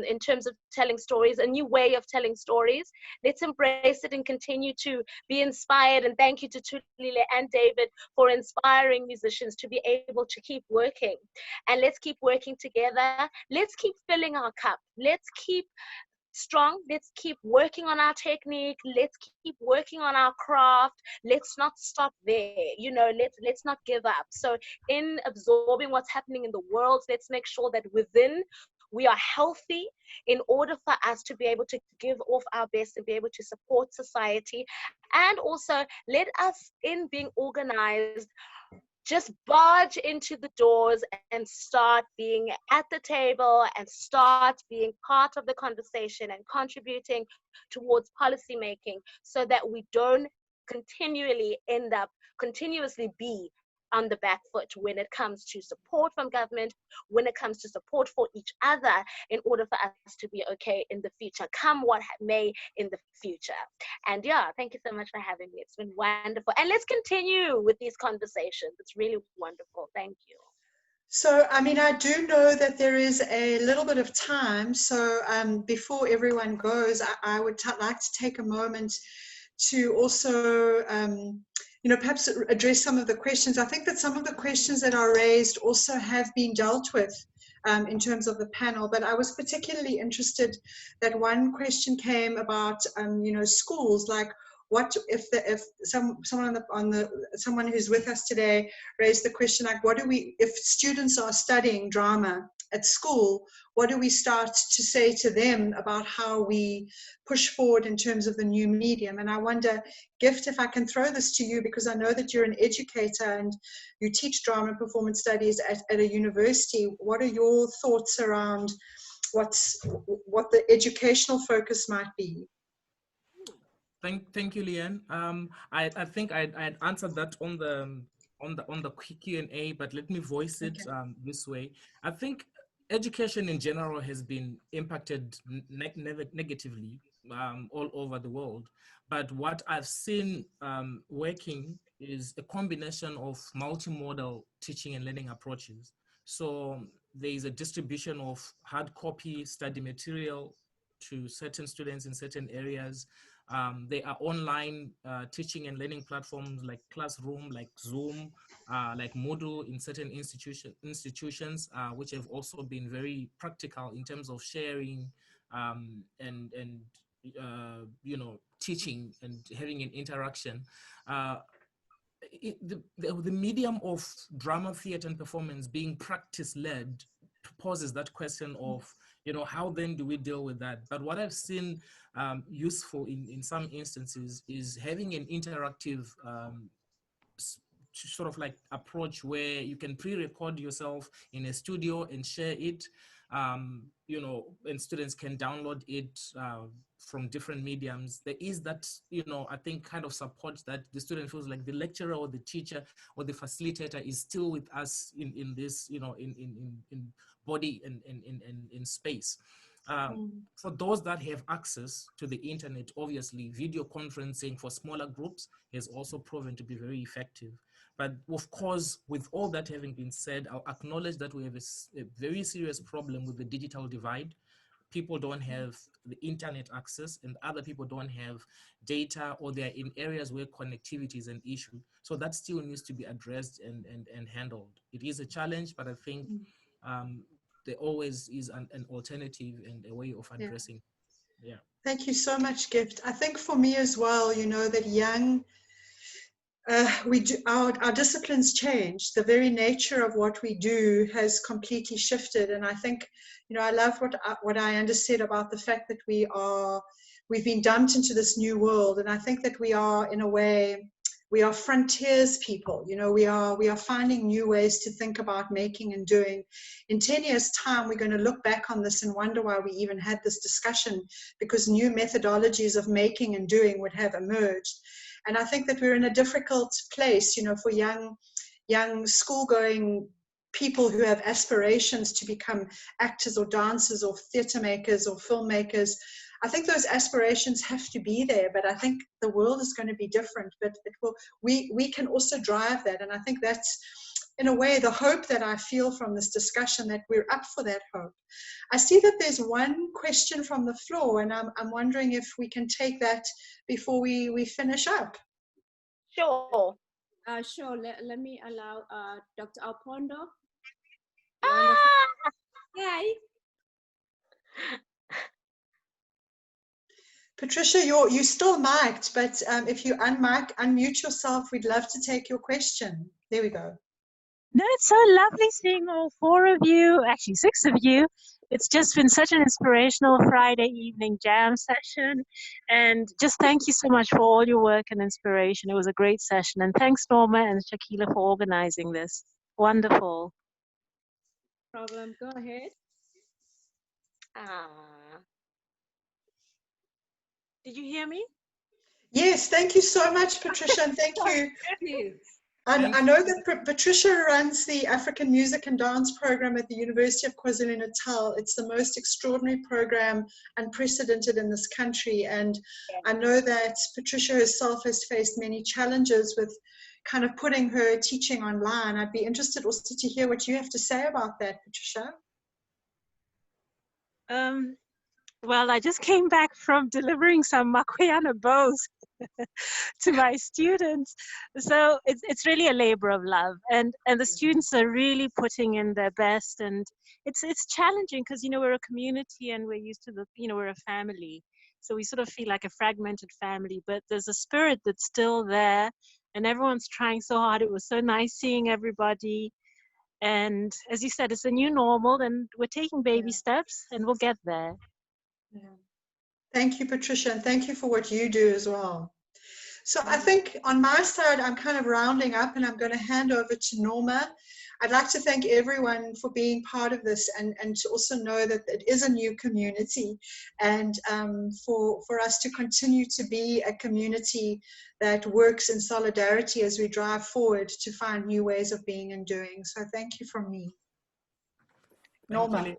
Speaker 6: in terms of telling stories, a new way of telling stories. Let's embrace it and continue to be inspired. And thank you to Tulile and David for inspiring musicians to be able to keep working. And let's keep working together. Let's keep filling our cup. Let's keep strong. Let's keep working on our technique. Let's keep working on our craft. Let's not stop there. You know, let's not give up. So in absorbing what's happening in the world, let's make sure that within we are healthy in order for us to be able to give off our best and be able to support society. And also let us, in being organized, just barge into the doors and start being at the table and start being part of the conversation and contributing towards policy making, so that we don't continuously be on the back foot when it comes to support from government, when it comes to support for each other, in order for us to be okay in the future, come what may in the future. And yeah, thank you so much for having me. It's been wonderful. And let's continue with these conversations. It's really wonderful. Thank you.
Speaker 4: So, I mean, I do know that there is a little bit of time. So before everyone goes, I would like to take a moment to also, perhaps address some of the questions. I think that some of the questions that are raised also have been dealt with in terms of the panel, but I was particularly interested that one question came about, schools, like what if someone who's with us today raised the question, like, if students are studying drama at school, what do we start to say to them about how we push forward in terms of the new medium? And I wonder, Gift, if I can throw this to you, because I know that you're an educator and you teach drama and performance studies at a university. What are your thoughts around what the educational focus might be?
Speaker 5: Thank you, Leanne. I think I'd answered that on the Q&A, but let me voice it this way. I think education in general has been impacted negatively all over the world. But what I've seen working is a combination of multimodal teaching and learning approaches. So there is a distribution of hard copy study material to certain students in certain areas. There are online teaching and learning platforms like Classroom, like Zoom, like Moodle in certain institutions, which have also been very practical in terms of sharing and teaching and having an interaction. The medium of drama, theater, and performance being practice-led poses that question of, how then do we deal with that? But what I've seen useful in some instances is having an interactive sort of like approach where you can pre-record yourself in a studio and share it, and students can download it from different mediums. There is that, I think kind of support that the student feels like the lecturer or the teacher or the facilitator is still with us in this, in body and in space. For those that have access to the internet, obviously video conferencing for smaller groups has also proven to be very effective. But of course, with all that having been said, I'll acknowledge that we have a very serious problem with the digital divide. People don't have the internet access and other people don't have data, or they're in areas where connectivity is an issue. So that still needs to be addressed and handled. It is a challenge, but I think there always is an alternative and a way of addressing. Yeah.
Speaker 4: Thank you so much, Gift. I think for me as well, that young, our disciplines change. The very nature of what we do has completely shifted. And I think, I love what Ayanda said about the fact that we've been dumped into this new world. And I think that we are, in a way, we are frontiers people. We are finding new ways to think about making and doing. In 10 years' time, we're going to look back on this and wonder why we even had this discussion, because new methodologies of making and doing would have emerged. And I think that we're in a difficult place, for young school-going people who have aspirations to become actors or dancers or theatre makers or filmmakers. I think those aspirations have to be there, but I think the world is going to be different. But we can also drive that, and I think that's in a way, the hope that I feel from this discussion, that we're up for that hope. I see that there's one question from the floor, and I'm wondering if we can take that before we finish up.
Speaker 6: Sure.
Speaker 3: Sure. Let me allow Dr. Alpondo.
Speaker 6: Ah!
Speaker 3: Hi.
Speaker 4: Patricia, you're still mic'd, but if you unmute yourself, we'd love to take your question. There we go.
Speaker 7: No, it's so lovely seeing all four of you, actually six of you. It's just been such an inspirational Friday evening jam session. And just thank you so much for all your work and inspiration. It was a great session. And thanks, Norma and Shakila, for organizing this. Wonderful.
Speaker 3: Problem. Go ahead.
Speaker 7: Did you hear me?
Speaker 4: Yes, thank you so much, Patricia, and thank you.
Speaker 3: Thank you.
Speaker 4: I know that Patricia runs the African Music and Dance program at the University of KwaZulu-Natal. It's the most extraordinary program, unprecedented in this country. And I know that Patricia herself has faced many challenges with kind of putting her teaching online. I'd be interested also to hear what you have to say about that, Patricia.
Speaker 7: Well, I just came back from delivering some Makoyana bows to my students. So it's really a labor of love, and the students are really putting in their best, and it's challenging because, you know, we're a community and we're used to we're a family. So we sort of feel like a fragmented family, but there's a spirit that's still there and everyone's trying so hard. It was so nice seeing everybody. And as you said, it's a new normal and we're taking baby steps and we'll get there.
Speaker 4: Yeah. Thank you, Patricia, and thank you for what you do as well. So I think on my side, I'm kind of rounding up and I'm going to hand over to Norma. I'd like to thank everyone for being part of this and to also know that it is a new community, and for us to continue to be a community that works in solidarity as we drive forward to find new ways of being and doing. So thank you from me. Norma.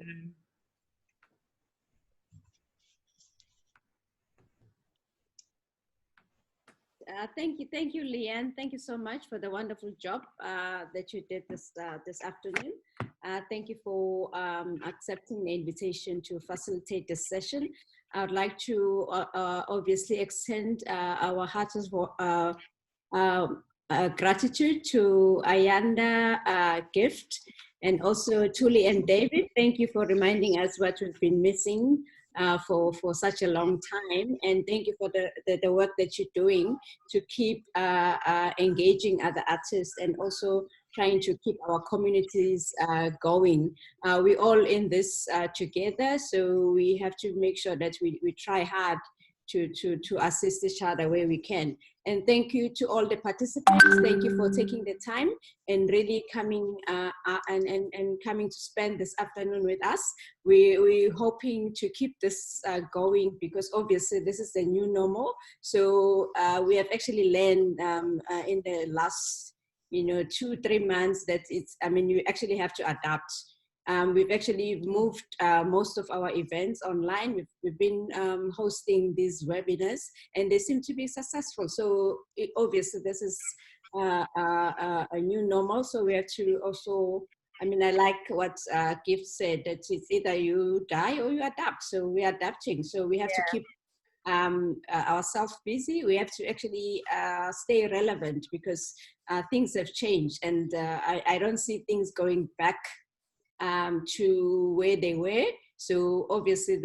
Speaker 5: Thank you,
Speaker 3: Thank you, Leanne. Thank you so much for the wonderful job that you did this afternoon. Thank you for accepting the invitation to facilitate this session. I would like to obviously extend our heartfelt gratitude to Ayanda Gift, and also Tuli and David. Thank you for reminding us what we've been missing for such a long time, and thank you for the work that you're doing to keep engaging other artists and also trying to keep our communities going. We're all in this together, so we have to make sure that we try hard to assist each other where we can. And thank you to all the participants. Thank you for taking the time and really coming and coming to spend this afternoon with us. We're hoping to keep this going because obviously this is the new normal. So we have actually learned in the last 2-3 months that you actually have to adapt. We've actually moved most of our events online. We've been hosting these webinars and they seem to be successful. So obviously this is a new normal. So we have to also, I like what Gift said, that it's either you die or you adapt. So we're adapting. So we have to keep ourselves busy. We have to actually stay relevant because things have changed, and I don't see things going back to where they were. So obviously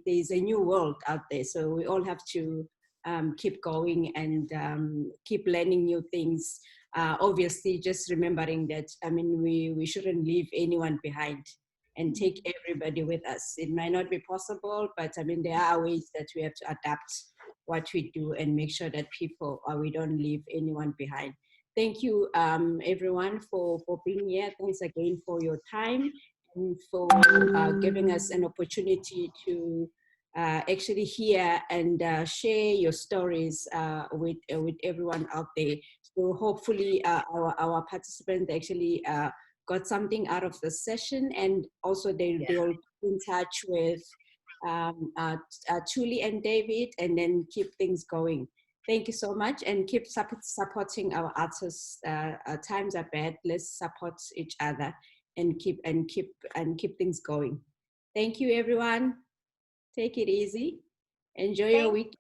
Speaker 3: there's a new world out there. So we all have to keep going and keep learning new things. Obviously just remembering that, we shouldn't leave anyone behind and take everybody with us. It might not be possible, but there are ways that we have to adapt what we do and make sure that we don't leave anyone behind. Thank you, everyone, for being here. Thanks again for your time and for giving us an opportunity to actually hear and share your stories with everyone out there. So hopefully our participants actually got something out of the session, and also they'll be in touch with Tuli and David and then keep things going. Thank you so much, and keep supporting our artists. Times are bad. Let's support each other and keep things going. Thank you, everyone. Take it easy. Enjoy your
Speaker 6: Thank
Speaker 3: week.